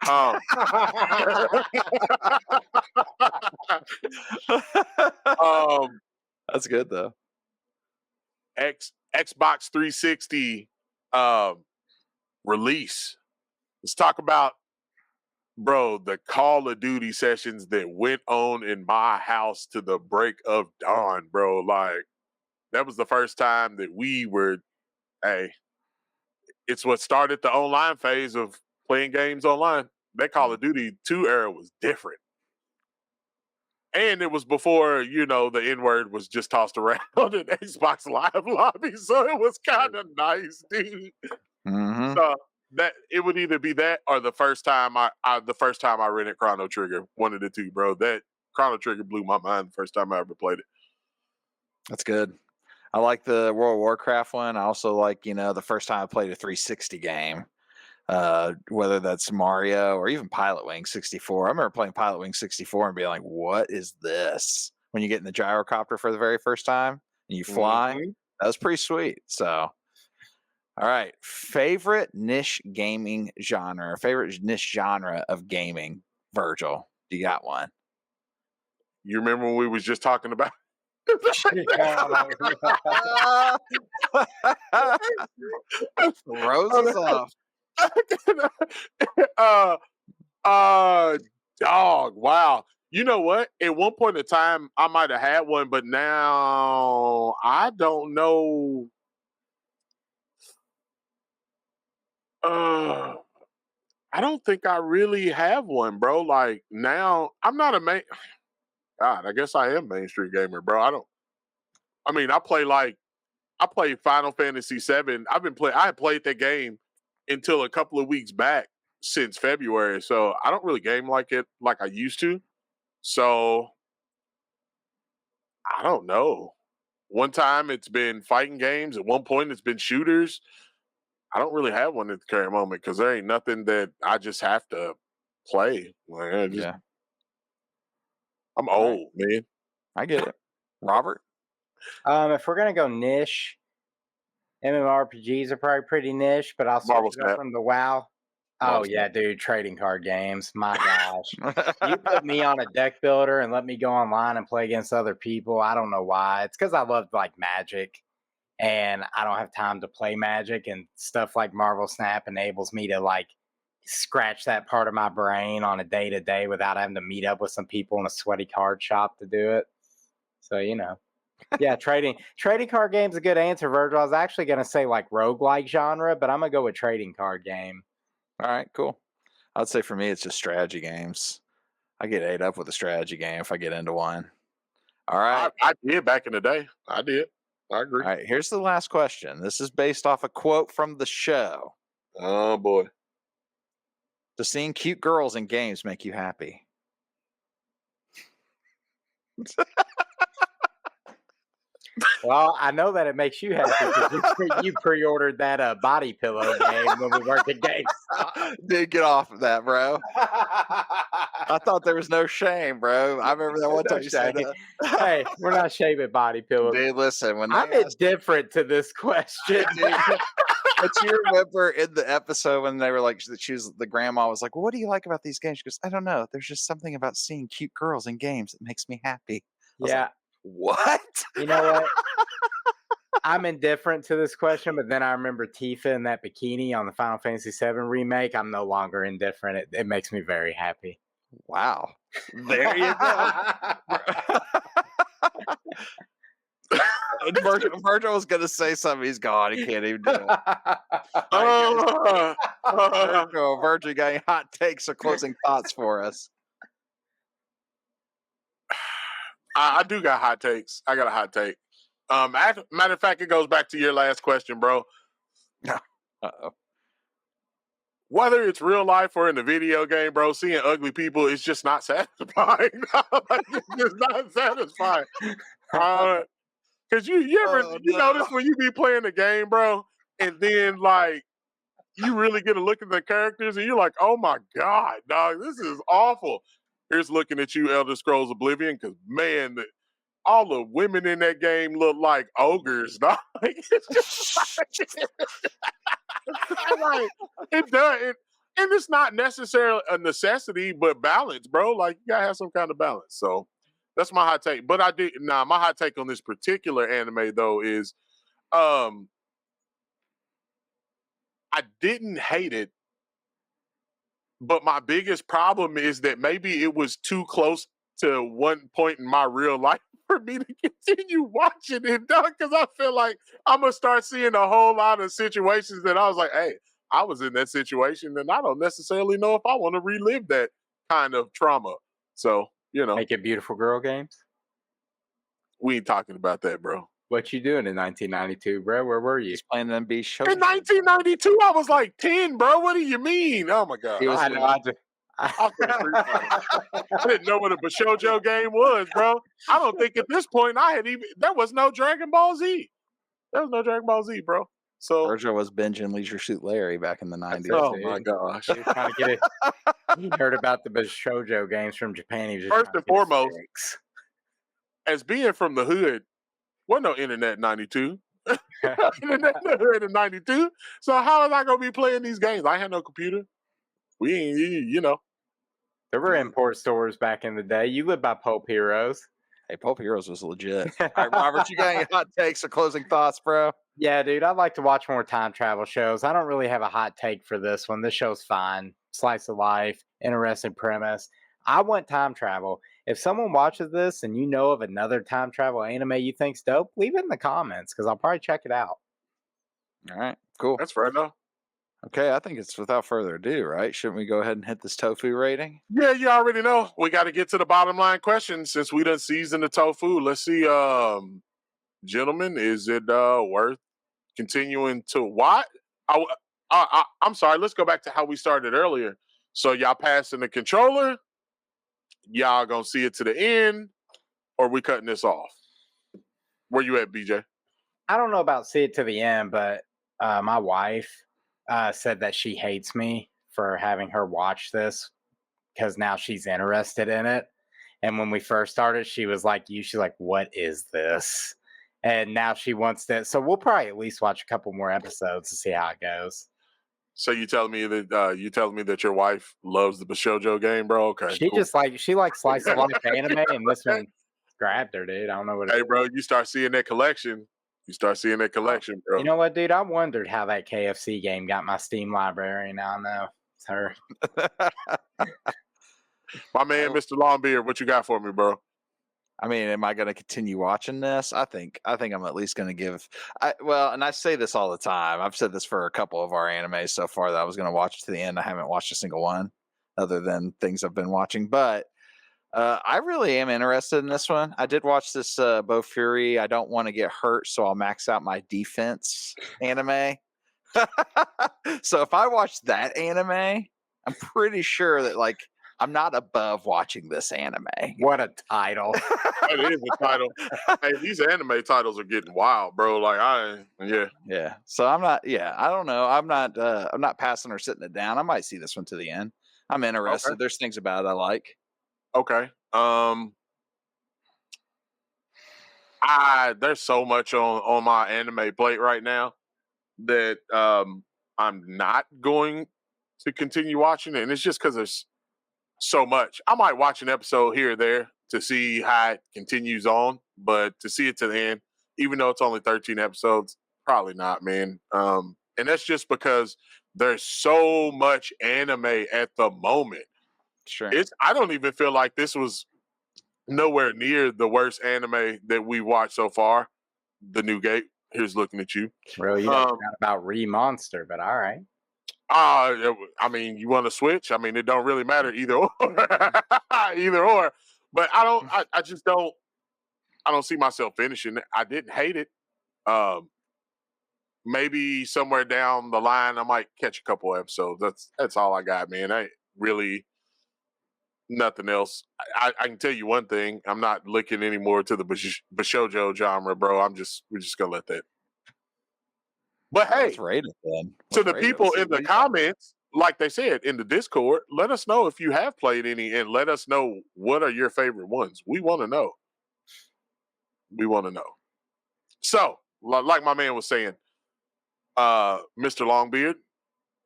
A: Um,
C: That's good, though.
A: Xbox 360 release. Let's talk about, bro, the Call of Duty sessions that went on in my house to the break of dawn, bro. Like, that was the first time that we were, hey, it's what started the online phase of playing games online. That Call of Duty 2 era was different. And it was before, the N-word was just tossed around in Xbox Live lobby. So it was kind of nice, dude.
C: Mm-hmm.
A: So that it would either be that or the first time I rented Chrono Trigger. One of the two, bro. That Chrono Trigger blew my mind the first time I ever played it.
C: That's good. I like the World of Warcraft one. I also like, the first time I played a 360 game, whether that's Mario or even Pilot Wing 64. I remember playing Pilot Wing 64 and being like, what is this? When you get in the gyrocopter for the very first time and you fly, that was pretty sweet. So, all right. Favorite niche gaming genre, favorite niche genre of gaming, Virgil. Do you got one?
A: You remember when we was just talking about
C: Roses off.
A: Dog, wow. You know what? At one point in time, I might have had one, but now I don't know. I don't think I really have one, bro. Like now, I'm not a main. God, I guess I am mainstream gamer, bro. I play Final Fantasy VII. I had played that game until a couple of weeks back since February. So I don't really game like I used to. So I don't know. One time it's been fighting games. At one point it's been shooters. I don't really have one at the current moment because there ain't nothing that I just have to play. Like, I'm old, man.
C: I get it. Robert?
B: If we're gonna go niche, MMORPGs are probably pretty niche, but I'll
A: Marvel
B: switch it up
A: Snap.
B: from the WoW.
A: Marvel
B: Oh yeah, dude, trading card games. My gosh. You put me on a deck builder and let me go online and play against other people. I don't know why. It's because I love like Magic, and I don't have time to play Magic, and stuff like Marvel Snap enables me to like scratch that part of my brain on a day to day without having to meet up with some people in a sweaty card shop to do it. So yeah, trading card game's a good answer, Virgil. I was actually gonna say like roguelike genre, but I'm gonna go with trading card game.
C: All right, cool. I'd say for me, it's just strategy games. I get ate up with a strategy game if I get into one. All right.
A: I did back in the day. I did. I agree.
C: All right. Here's the last question. This is based off a quote from the show.
A: Oh boy.
C: Does seeing cute girls in games make you happy?
B: Well, I know that it makes you happy because you pre-ordered that body pillow game when we worked at GameStop.
C: Dude, get off of that, bro. I thought there was no shame, bro. I remember that one
B: No
C: time you said
B: shame.
C: that.
B: Hey, we're not shaming body pillows.
C: Dude, listen, when they
B: I'm
C: asked,
B: indifferent to this question.
C: dude, but you remember in the episode when they were like, the grandma was like, well, what do you like about these games? She goes, I don't know. There's just something about seeing cute girls in games that makes me happy. I was
B: Yeah.
C: like, what?
B: You know what? I'm indifferent to this question, but then I remember Tifa in that bikini on the Final Fantasy VII remake. I'm no longer indifferent. It makes me very happy.
C: Wow. There you go. Virgil was going to say something. He's gone. He can't even do it. Virgil, got any hot takes or closing thoughts for us?
A: I do got hot takes. I got a hot take. Matter of fact, it goes back to your last question, bro.
C: Uh-oh.
A: Whether it's real life or in the video game, bro, seeing ugly people is just not satisfying. It's just not satisfying. Because you ever notice when you be playing the game, bro, and then like you really get a look at the characters and you're like, oh my God, dog, this is awful. Here's looking at you, Elder Scrolls Oblivion, because man, all the women in that game look like ogres, dog. It's just like it does. And it's not necessarily a necessity, but balance, bro. Like you gotta have some kind of balance. So that's my hot take. But my hot take on this particular anime though is I didn't hate it, but my biggest problem is that maybe it was too close to one point in my real life for me to continue watching it, dog. Because I feel like I'm gonna start seeing a whole lot of situations that I was like, hey, I was in that situation, and I don't necessarily know if I want to relive that kind of trauma. So,
B: Make it beautiful girl games.
A: We ain't talking about that, bro.
B: What you doing in 1992, bro? Where were you?
C: He's playing them B show.
A: In 1992, I was like 10, bro. What do you mean? Oh my God. I didn't know what a Bishojo game was, bro. I don't think at this point there was no Dragon Ball Z. There was no Dragon Ball Z, bro. So
C: Virgil was binging Leisure Suit Larry back in the 90s.
A: Oh my gosh.
B: He was trying to get it. He heard about the Bishojo games from Japan. He was just
A: First and foremost, as being from the hood, wasn't no internet in 92. Internet in the hood in 92. So how was I gonna be playing these games? I had no computer. We ain't,
B: There were import stores back in the day. You lived by Pulp Heroes.
C: Hey, Pulp Heroes was legit. All right, Robert, you got any hot takes or closing thoughts, bro?
B: Yeah, dude, I'd like to watch more time travel shows. I don't really have a hot take for this one. This show's fine. Slice of life, interesting premise. I want time travel. If someone watches this and you know of another time travel anime you think's dope, leave it in the comments because I'll probably check it out.
C: All right, cool.
A: That's fair enough.
C: Okay, I think it's without further ado, right? Shouldn't we go ahead and hit this tofu rating?
A: Yeah, you already know. We got to get to the bottom line question since we done seasoned the tofu. Let's see, gentlemen, is it worth continuing to watch? I'm sorry. Let's go back to how we started earlier. So y'all passing the controller. Y'all gonna see it to the end, or we cutting this off? Where you at, BJ?
B: I don't know about see it to the end, but my wife said that she hates me for having her watch this because now she's interested in it. And when we first started, she was like, she's like, what is this? And now she wants to. So we'll probably at least watch a couple more episodes to see how it goes.
A: So you telling me that your wife loves the Bishojo game, bro? Okay,
B: She
A: cool.
B: just she likes slice of life anime, and this one grabbed her, dude. I don't know what.
A: Hey, bro, you start seeing that collection. Bro.
B: You know what, dude? I wondered how that KFC game got my Steam library. Now I know it's her.
A: My man, Mr. Longbeard, what you got for me, bro?
C: I mean, am I going to continue watching this? I think I'm at least going to give. And I say this all the time. I've said this for a couple of our animes so far that I was going to watch to the end. I haven't watched a single one, other than things I've been watching. But I really am interested in this one. I did watch this Bo Fury. I don't want to get hurt, so I'll max out my defense anime. So if I watch that anime, I'm pretty sure that like I'm not above watching this anime.
B: What a title.
A: That is the title. Hey, these anime titles are getting wild, bro. Like
C: Yeah. So I'm not. Yeah, I don't know. I'm not. I'm not passing or sitting it down. I might see this one to the end. I'm interested.
A: Okay.
C: There's things about it I like.
A: Okay. There's so much on my anime plate right now that I'm not going to continue watching it, and it's just because there's so much. I might watch an episode here or there to see how it continues on, but to see it to the end, even though it's only 13 episodes, probably not, man. And that's just because there's so much anime at the moment.
C: Sure.
A: I don't even feel like this was nowhere near the worst anime that we watched so far. The New Gate. Here's looking at you.
B: Really, you don't forgot about Re-Monster, but all right.
A: I mean, you want to switch? I mean, it don't really matter either or. Either or. But I just don't. I don't see myself finishing it. I didn't hate it. Maybe somewhere down the line, I might catch a couple episodes. That's all I got, man. I ain't really nothing else. I can tell you one thing. I'm not looking anymore to the Bashoujo genre, bro. We're just gonna let that. But hey,
C: Let's rate it then.
A: to the people in the comments, like they said in the Discord, let us know if you have played any, and let us know what are your favorite ones. We want to know. We want to know. So, like my man was saying, Mr. Longbeard,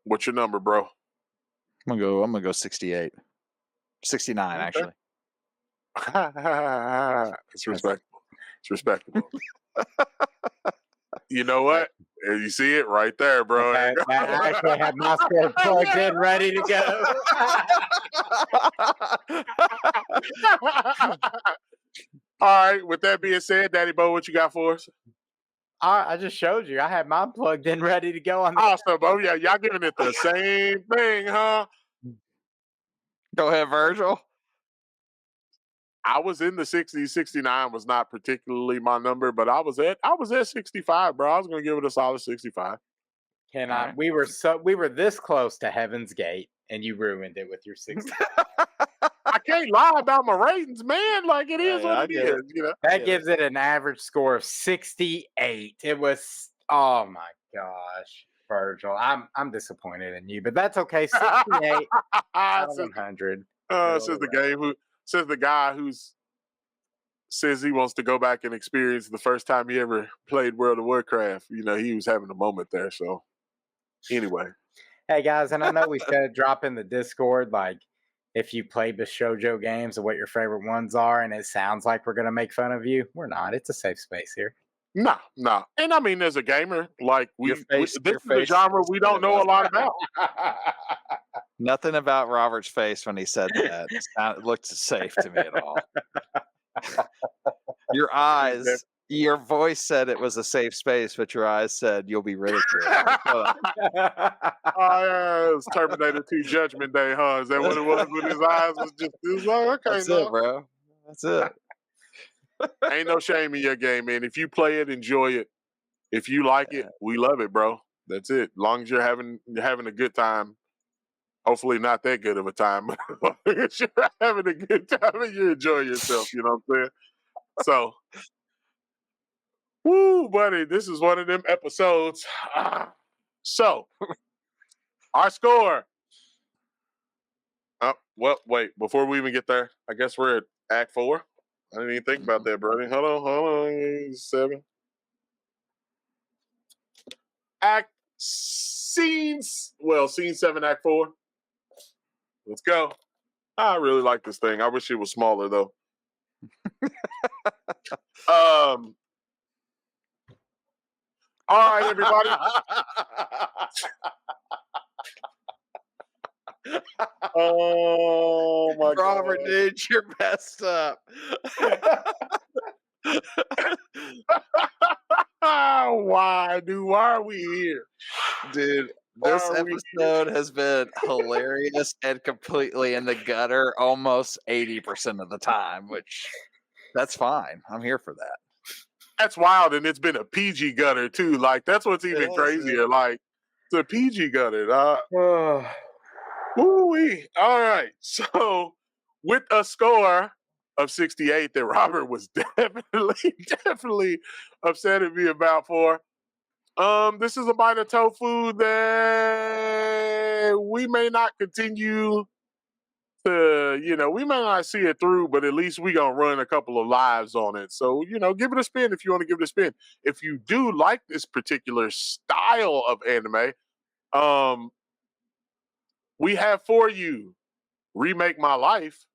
A: what's your number, bro?
C: I'm gonna go 68. 69,
A: Okay.
C: actually.
A: It's respectable. It's respectable. You know what? You see it right there, bro.
B: I actually had my score plugged in, ready to go.
A: All right. With that being said, Daddy Bo, what you got for us?
B: I just showed you. I had mine plugged in, ready to go on the
A: Awesome, Bo. Yeah, y'all giving it the same thing, huh?
C: Go ahead, Virgil.
A: I was in the 60s. 69 was not particularly my number, but I was at 65, bro. I was gonna give it a solid 65.
B: Right. We were this close to Heaven's Gate, and you ruined it with your 60.
A: I can't lie about my ratings, man. Like it is what it is, you know.
B: That gives it an average score of 68. It was, oh my gosh, Virgil. I'm disappointed in you, but that's okay. 68 out of 100.
A: Says the guy who's says he wants to go back and experience the first time he ever played World of Warcraft. You know, he was having a moment there. So anyway.
B: Hey guys, and I know we said drop in the Discord, like if you play Bashoujo games and what your favorite ones are, and it sounds like we're gonna make fun of you. We're not. It's a safe space here.
A: No. And I mean, as a gamer, like this is a genre we don't know a lot about.
C: Nothing about Robert's face when he said that. It looked safe to me at all. Your eyes, your voice said it was a safe space, but your eyes said you'll be ridiculed.
A: Oh, yeah, it was Terminator 2 Judgment Day, huh? Is that what it was when his eyes was just, it was like, okay,
C: that's it, bro. That's it.
A: Ain't no shame in your game, man. If you play it, enjoy it. If you like it, we love it, bro. That's it. As long as you're having a good time. Hopefully not that good of a time, but as you're having a good time and you enjoy yourself, you know what I'm saying? So, woo, buddy, this is one of them episodes. So, our score. Well, wait, before we even get there, I guess we're at Act 4. I didn't even think about that, brother. Hold on. 7. Scene 7, Act 4. Let's go. I really like this thing. I wish it was smaller, though. All right, everybody. Oh my God,
C: Robert, dude, you're messed up.
A: Why are we here?
C: Dude, this episode has been hilarious and completely in the gutter almost 80% of the time, which that's fine. I'm here for that.
A: That's wild, and it's been a PG gutter too. Like that's what's even crazier. Like The PG got it. Woo-wee. All right. So with a score of 68 that Robert was definitely upset at me about for. This is a bite of tofu that we may not continue to, we may not see it through, but at least we gonna run a couple of lives on it. So, give it a spin if you want to give it a spin. If you do like this particular style of anime, we have for you Remake My Life,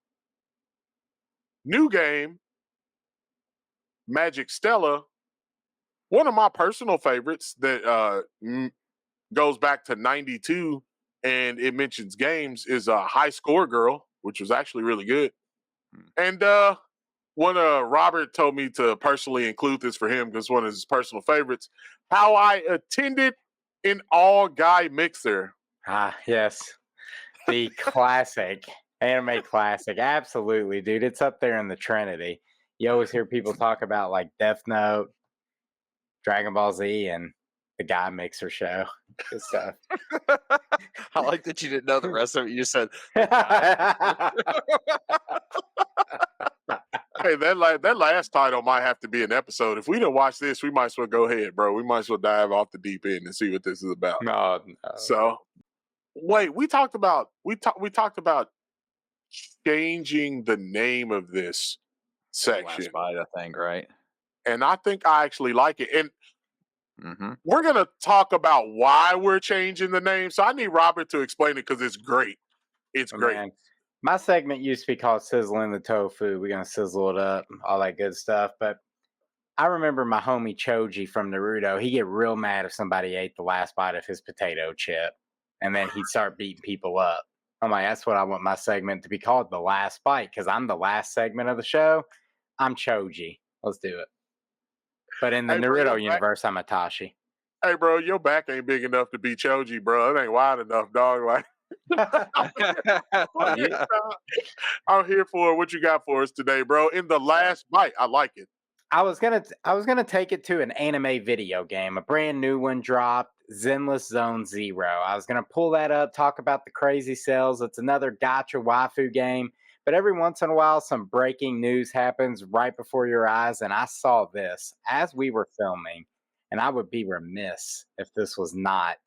A: new game, Magic Stella, one of my personal favorites that goes back to 92 and it mentions games is High Score Girl, which was actually really good. And when Robert told me to personally include this for him because one of his personal favorites, How I Attended an All Guy Mixer.
B: Ah, yes. The classic, anime classic. Absolutely, dude. It's up there in the Trinity. You always hear people talk about like Death Note, Dragon Ball Z, and the Guy Mixer show. Good stuff.
C: I like that you didn't know the rest of it. You just said,
A: hey, that last title might have to be an episode. If we don't watch this, we might as well go ahead, bro. We might as well dive off the deep end and see what this is about.
B: No.
A: So, wait, we talked about changing the name of this section.
C: last bite, I think, right?
A: And I think I actually like it. And we're going to talk about why we're changing the name. So I need Robert to explain it because it's great. It's great.
B: Man. My segment used to be called Sizzling the Tofu. We're going to sizzle it up, all that good stuff. But I remember my homie Choji from Naruto. He'd get real mad if somebody ate the last bite of his potato chip. And then he'd start beating people up. I'm like, that's what I want my segment to be called, The Last Bite, because I'm the last segment of the show. I'm Choji. Let's do it. But in the Naruto universe, I'm Itachi.
A: Hey, bro, your back ain't big enough to be Choji, bro. It ain't wide enough, dog. Like, I'm here for what you got for us today, bro. In The Last Bite, I like it.
B: I was gonna take it to an anime video game. A brand new one dropped, Zenless Zone Zero. I was gonna pull that up, talk about the crazy sales. It's another gacha waifu game, but every once in a while, some breaking news happens right before your eyes, and I saw this as we were filming, and I would be remiss if this was not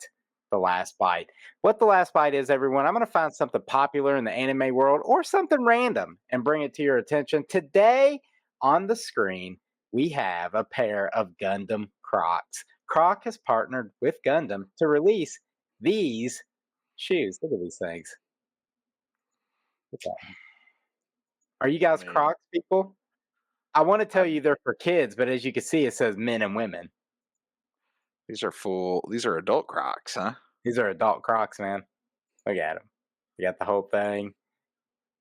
B: The Last Bite. What The Last Bite is, everyone, I'm gonna find something popular in the anime world or something random and bring it to your attention. Today on the screen, we have a pair of Gundam Crocs. Croc has partnered with Gundam to release these shoes. Look at these things. What's that? Are you guys Crocs people? I want to tell you they're for kids, but as you can see, it says men and women.
C: These are adult Crocs, huh?
B: These are adult Crocs, man. Look at them. You got the whole thing.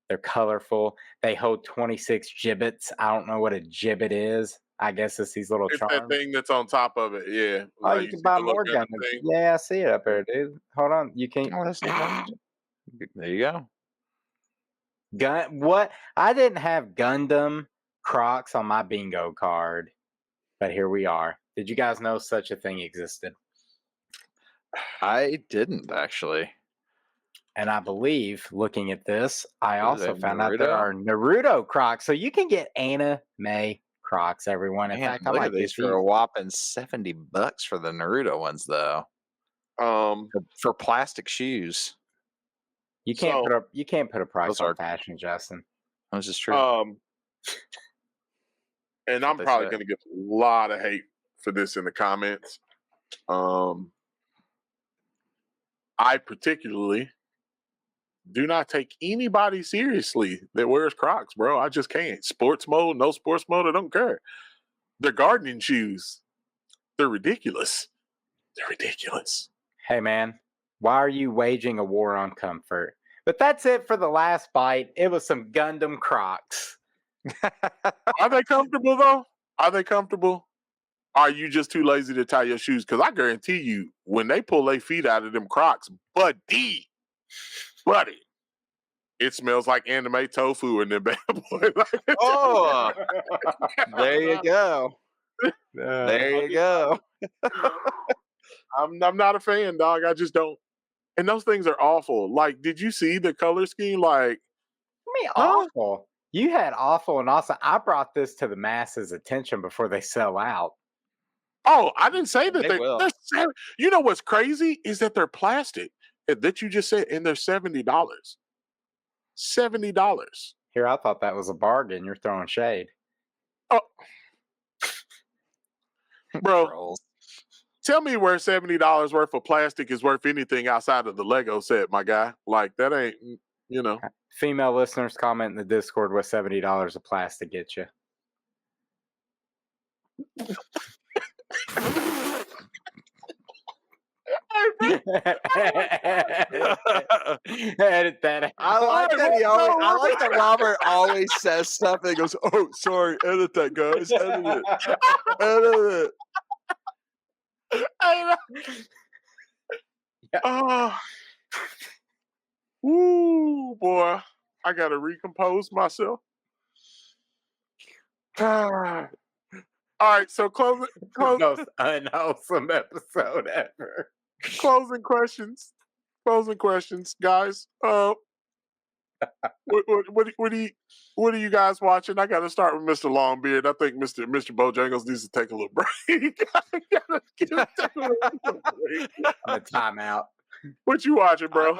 B: They're colorful. They hold 26 gibbets. I don't know what a gibbet is. I guess it's these little charms.
A: That thing that's on top of it, yeah.
B: Oh, you can buy more Gundam. Yeah, I see it up there, dude. Hold on. You can't.
C: Oh, that's not there you go.
B: What? I didn't have Gundam Crocs on my bingo card, but here we are. Did you guys know such a thing existed?
C: I didn't, actually.
B: And I believe, looking at this, I also found out there are Naruto Crocs. So you can get anime Crocs, everyone. In fact, I
C: look
B: might
C: at these for a whopping $70 for the Naruto ones, though. For plastic shoes.
B: You can't put a price on fashion, Justin.
C: This is true.
A: And I'm probably going to get a lot of hate for this in the comments. I particularly do not take anybody seriously that wears Crocs, bro. I just can't. Sports mode, no sports mode, I don't care. They're gardening shoes. They're ridiculous. They're ridiculous.
B: Hey, man, why are you waging a war on comfort? But that's it for The Last Bite. It was some Gundam Crocs.
A: Are they comfortable, though? Are they comfortable? Are you just too lazy to tie your shoes? Because I guarantee you, when they pull their feet out of them Crocs, buddy, it smells like anime tofu in them bad boy.
C: Oh, there you go. There you go.
A: I'm not a fan, dog. I just don't. And those things are awful. Like, did you see the color scheme? Like,
B: I mean,
A: huh?
B: awful. You had awful, and also I brought this to the masses' attention before they sell out.
A: Oh, I didn't say that
C: They will.
A: You know what's crazy is that they're plastic. That you just said, and they're $70. $70.
B: Here, I thought that was a bargain. You're throwing shade.
A: Oh, bro,
C: Trolls.
A: tell me where $70 worth of plastic is worth anything outside of the Lego set, my guy. Like that ain't, you know.
B: Female listeners, comment in the Discord what $70 of plastic gets you. Edit that out.
C: I like that I like that Robert always says stuff and goes, "Oh, sorry, edit that, guys, edit it, edit it."
A: Oh, woo, boy, I gotta recompose myself. All right, so closing
B: Most unwholesome episode ever.
A: closing questions. Closing questions, guys. What are you guys watching? I got to start with Mr. Longbeard. I think Mr. Bojangles needs to take a little break. I gotta give him a little break.
B: I'm a timeout.
A: What you watching, bro?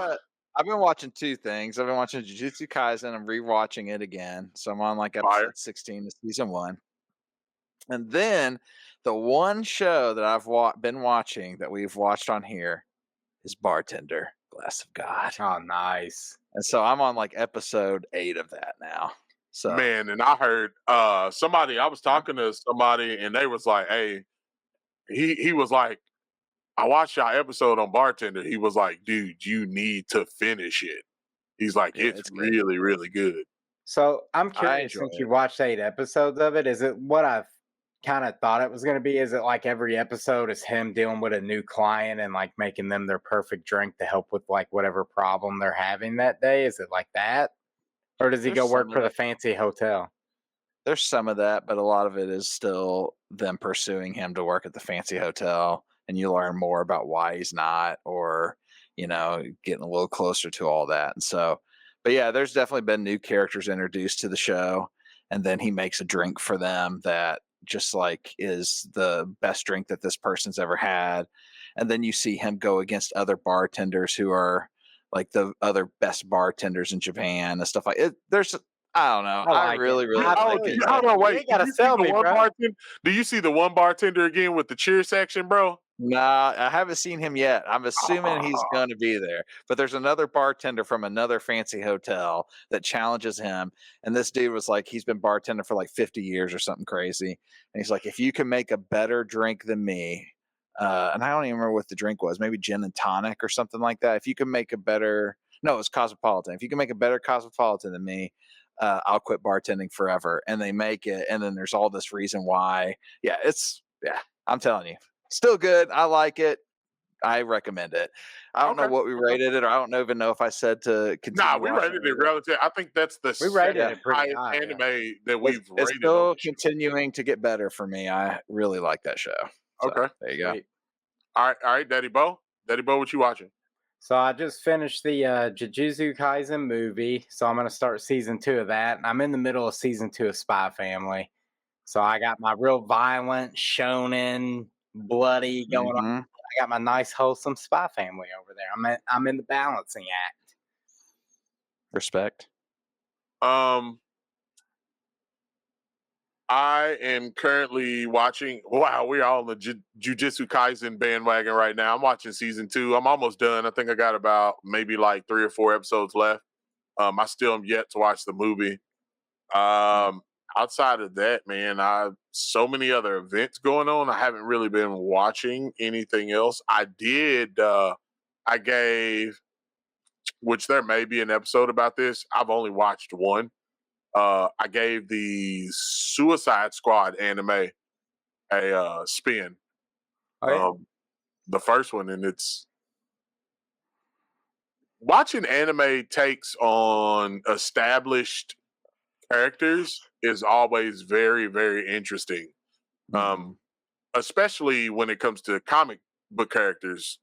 C: I've been watching two things. I've been watching Jujutsu Kaisen. I'm rewatching it again, so I'm on like episode 16 of season 1. And then the one show that I've been watching that we've watched on here is Bartender, Glass of God.
B: Oh, nice.
C: And so I'm on like episode 8 of that now. So
A: Man, and I heard somebody. I was talking to somebody, and they was like, "Hey," he was like, "I watched your episode on Bartender." He was like, "Dude, you need to finish it." He's like,
C: Yeah,
A: "It's
C: it's good.
A: really, really good."
B: So I'm curious,
C: enjoy
B: since
C: it.
B: you watched 8 episodes of it, is it what I've kind of thought it was going to be? Is it like every episode is him dealing with a new client and like making them their perfect drink to help with like whatever problem they're having that day? Is it like that? Or does he
C: There's
B: go work
C: some
B: for
C: of
B: the fancy hotel?
C: There's some of that, but a lot of it is still them pursuing him to work at the fancy hotel, and you learn more about why he's not, or getting a little closer to all that. And so, but yeah, there's definitely been new characters introduced to the show, and then he makes a drink for them that just like is the best drink that this person's ever had. And then you see him go against other bartenders who are like the other best bartenders in Japan and stuff like it. I don't know.
B: I
C: I
B: like it.
C: really, really
B: I
C: like
B: feel
C: it.
B: you.
A: Hold on,
B: You
A: wait.
B: ain't gotta
A: Did you see
B: sell
A: the
B: me,
A: one
B: bro.
A: bartender? Do you see the one bartender again with the cheer section, bro?
C: Nah, I haven't seen him yet. I'm assuming he's going to be there. But there's another bartender from another fancy hotel that challenges him. And this dude was like, he's been bartending for like 50 years or something crazy. And he's like, if you can make a better drink than me, and I don't even remember what the drink was, maybe gin and tonic or something like that. If you can make a better, no, it was Cosmopolitan. If you can make a better Cosmopolitan than me, I'll quit bartending forever. And they make it. And then there's all this reason why. Yeah, I'm telling you. Still good. I like it. I recommend it. I don't know
A: Okay,
C: what we
A: okay.
C: rated it, or I don't even know if I said to continue.
A: Nah, we
C: watching
A: rated it relative. I think that's the
B: We rated
A: second
B: it pretty
A: highest
B: high. Yeah.
A: anime that we've
C: It's
A: rated.
C: still
A: on the show.
C: continuing to get better for me. I really like that show. So,
A: Okay.
C: there you go.
B: Sweet.
A: All right, Daddy Bo. Daddy Bo, what you watching?
B: So I just finished the Jujutsu Kaisen movie, so I'm going to start season 2 of that. And I'm in the middle of season 2 of Spy Family. So I got my real violent, shonen, bloody going on.
C: Mhm.
B: I got my nice, wholesome Spy Family over there. I'm in the balancing act.
C: Respect.
A: I am currently watching. Wow, we're all on the Jujutsu Kaisen bandwagon right now. I'm watching season 2. I'm almost done. I think I got about maybe like 3 or 4 episodes left. I still am yet to watch the movie. Outside of that, man, so many other events going on. I haven't really been watching anything else. I gave, which there may be an episode about this. I've only watched one. I gave the Suicide Squad anime a spin.
B: Oh, yeah.
A: The first one, and it's watching anime takes on established characters is always very, very interesting.
C: Mhm.
A: Especially when it comes to comic but characters.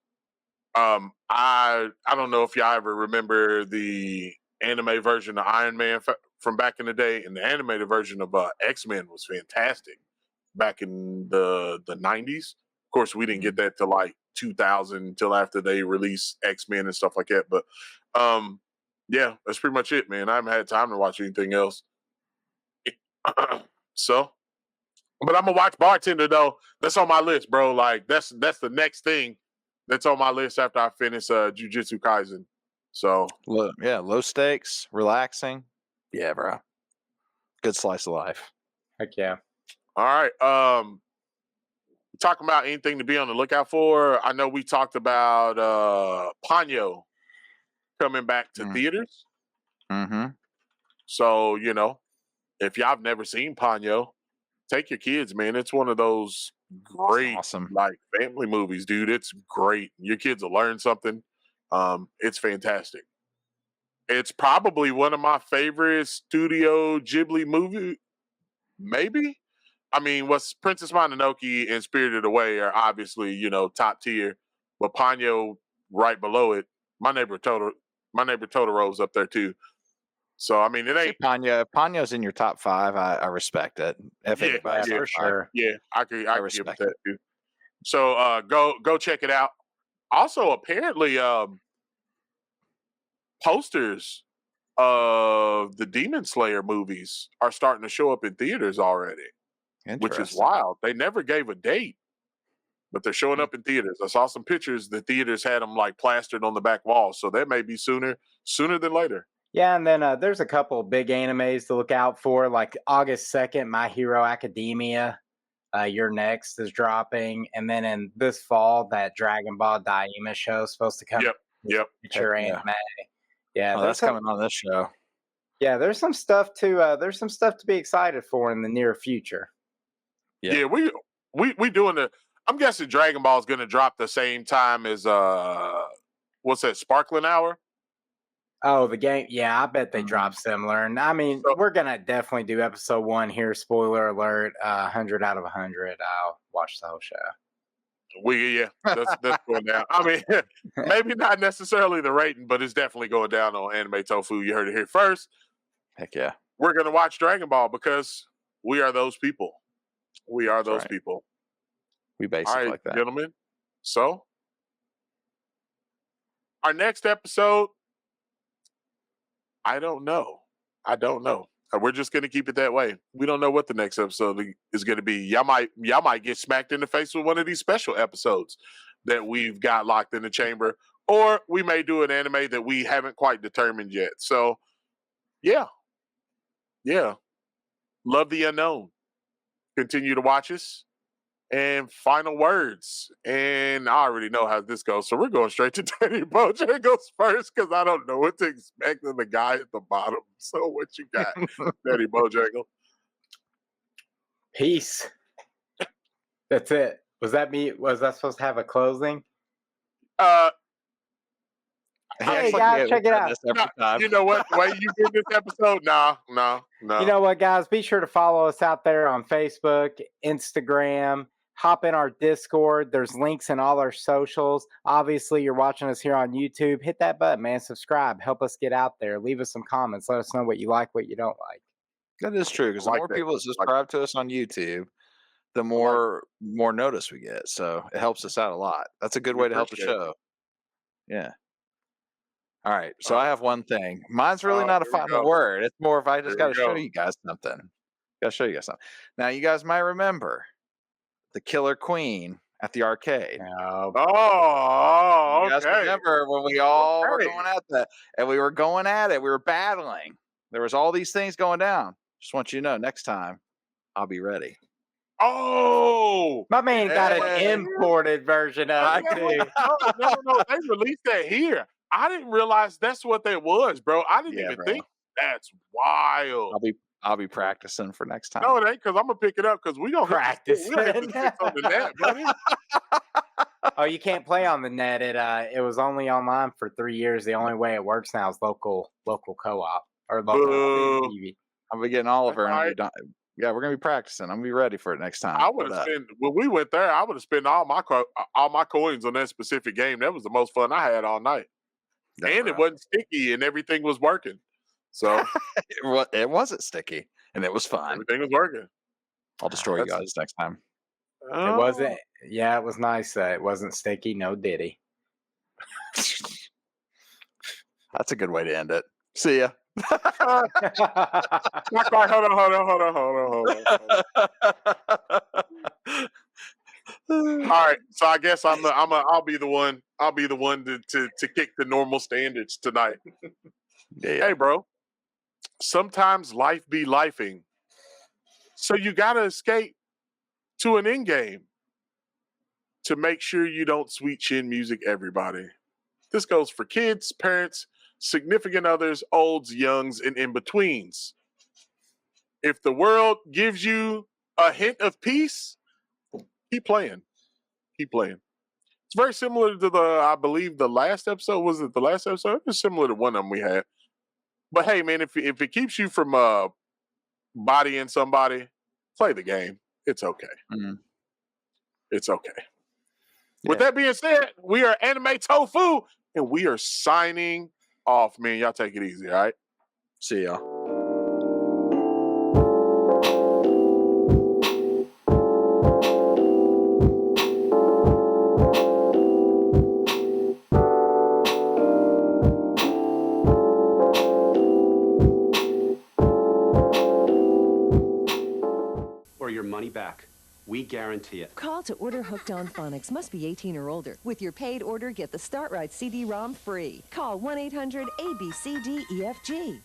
A: I don't know if y'all ever remember the anime version of Iron Man from back in the day, and the animated version of X-Men was fantastic back in the 90s. Of course, we didn't get that to like 2000 until after they released X-Men and stuff like that. But yeah, that's pretty much it, man. I haven't had time to watch anything else. So, but I'm gonna watch Bartender though. That's on my list, bro. Like that's the next thing that's on my list after I finish Jujutsu Kaisen. So
C: low stakes, relaxing. Yeah, bro. Good slice of life.
B: Heck yeah.
A: all right. Talking about anything to be on the lookout for. I know we talked about Ponyo coming back to theaters.
C: Mm-hmm.
A: So, you know, if y'all have never seen Ponyo, take your kids, man. It's one of those great
C: Awesome.
A: like family movies, dude. It's great. Your kids will learn something. It's fantastic. It's probably one of my favorite Studio Ghibli movie, maybe. I mean, what's Princess Mononoke and Spirited Away are obviously, you know, top tier, but Ponyo right below it. My neighbor Totoro's up there too. So I mean, it ain't
C: Ponyo's in your top 5. I respect it. If
A: Yeah,
C: anybody's
B: for
C: top five.
B: sure.
A: yeah. I could give it
C: respect
A: that too. So go check it out. Also, apparently, posters of the Demon Slayer movies are starting to show up in theaters already, which is
C: Interesting.
A: wild. They never gave a date, but they're showing up in theaters. I saw some pictures. The theaters had them like plastered on the back wall, so that may be sooner than later.
B: Yeah, and then there's a couple of big animes to look out for, like August 2nd, My Hero Academia. Your Next is dropping, and then in this fall, that Dragon Ball Daima show is supposed to come.
A: Yep.
B: Feature anime. Yeah,
C: That's coming on this show.
B: Yeah, there's some stuff to be excited for in the near future.
A: Yeah, we doing the. I'm guessing Dragon Ball is going to drop the same time as what's that, Sparkling Hour?
B: Oh, the game. Yeah, I bet they drop similar. And I mean, we're gonna definitely do episode 1 here. Spoiler alert: 100 out of 100. I'll watch the whole show.
A: That's going down. I mean, maybe not necessarily the rating, but it's definitely going down on Anime Tofu. You heard it here first.
C: Heck yeah.
A: We're gonna watch Dragon Ball because we are those people. We are those people.
C: We basically
A: All right,
C: like that,
A: gentlemen. So our next episode, I don't know. We're just gonna keep it that way. We don't know what the next episode is gonna be. Y'all might get smacked in the face with one of these special episodes that we've got locked in the chamber, or we may do an anime that we haven't quite determined yet. So, yeah. Love the unknown. Continue to watch us. And final words. And I already know how this goes. So we're going straight to Danny Bojangles first because I don't know what to expect in the guy at the bottom. So what you got, Danny Bojangle?
B: Peace. That's it. Was that me? Was that supposed to have a closing? Hey guys, check it out.
A: You know what? The way you did this episode? No.
B: You know what, guys? Be sure to follow us out there on Facebook, Instagram. Hop in our Discord. There's links in all our socials. Obviously, you're watching us here on YouTube. Hit that button, man. Subscribe. Help us get out there. Leave us some comments. Let us know what you like, what you don't like.
C: That is true, because the more people that subscribe to us on YouTube, the more notice we get. So it helps us out a lot. That's a good way to help the show. Yeah. All right. So I have one thing. Mine's really not a final word. It's more of I just got to show you guys something. Now, you guys might remember the Killer Queen at the arcade.
A: Oh,
C: you guys remember when we all were going at that, and we were going at it. We were battling. There was all these things going down. Just want you to know, next time I'll be ready.
A: Oh,
B: my man got an imported version of it too.
A: No, they released that here. I didn't realize that's what that was, bro. I didn't even think. That's wild.
C: I'll be practicing for next time.
A: No, it ain't, because I'm gonna pick it up because we gonna
B: practice.
A: On the net, buddy.
B: Oh, you can't play on the net. It was only online for 3 years. The only way it works now is local co-op or local TV.
C: I'll be getting Oliver and Yeah, we're gonna be practicing. I'm gonna be ready for it next time.
A: I would have spent when we went there. I would have spent all my coins on that specific game. That was the most fun I had all night, and it wasn't sticky, and everything was working. So
C: it wasn't sticky, and it was fun.
A: everything was working.
C: I'll destroy you guys next time.
B: It wasn't. Yeah, it was nice. It wasn't sticky. No diddy.
C: That's a good way to end it. See ya.
A: Not quite. Hold on. All right, so I guess I'll be the one. I'll be the one to kick the normal standards tonight.
C: Yeah.
A: Hey, bro. Sometimes life be lifing, so you gotta escape to an end game to make sure you don't sweet chin music everybody. This goes for kids, parents, significant others, olds, youngs, and in betweens. If the world gives you a hint of peace, keep playing. Keep playing. It's very similar to I believe the last episode. Was it the last episode? It's similar to one of them we had. But hey, man, if it keeps you from bodying somebody, play the game. It's okay.
C: Mm-hmm.
A: It's okay. Yeah. With that being said, we are Anime Tofu, and we are signing off, man. Y'all take it easy, all right?
C: See y'all.
D: Or your money back. We guarantee it.
E: Call to order Hooked on Phonics. Must be 18 or older. With your paid order, get the Start Right CD-ROM free. Call 1-800-ABCDEFG.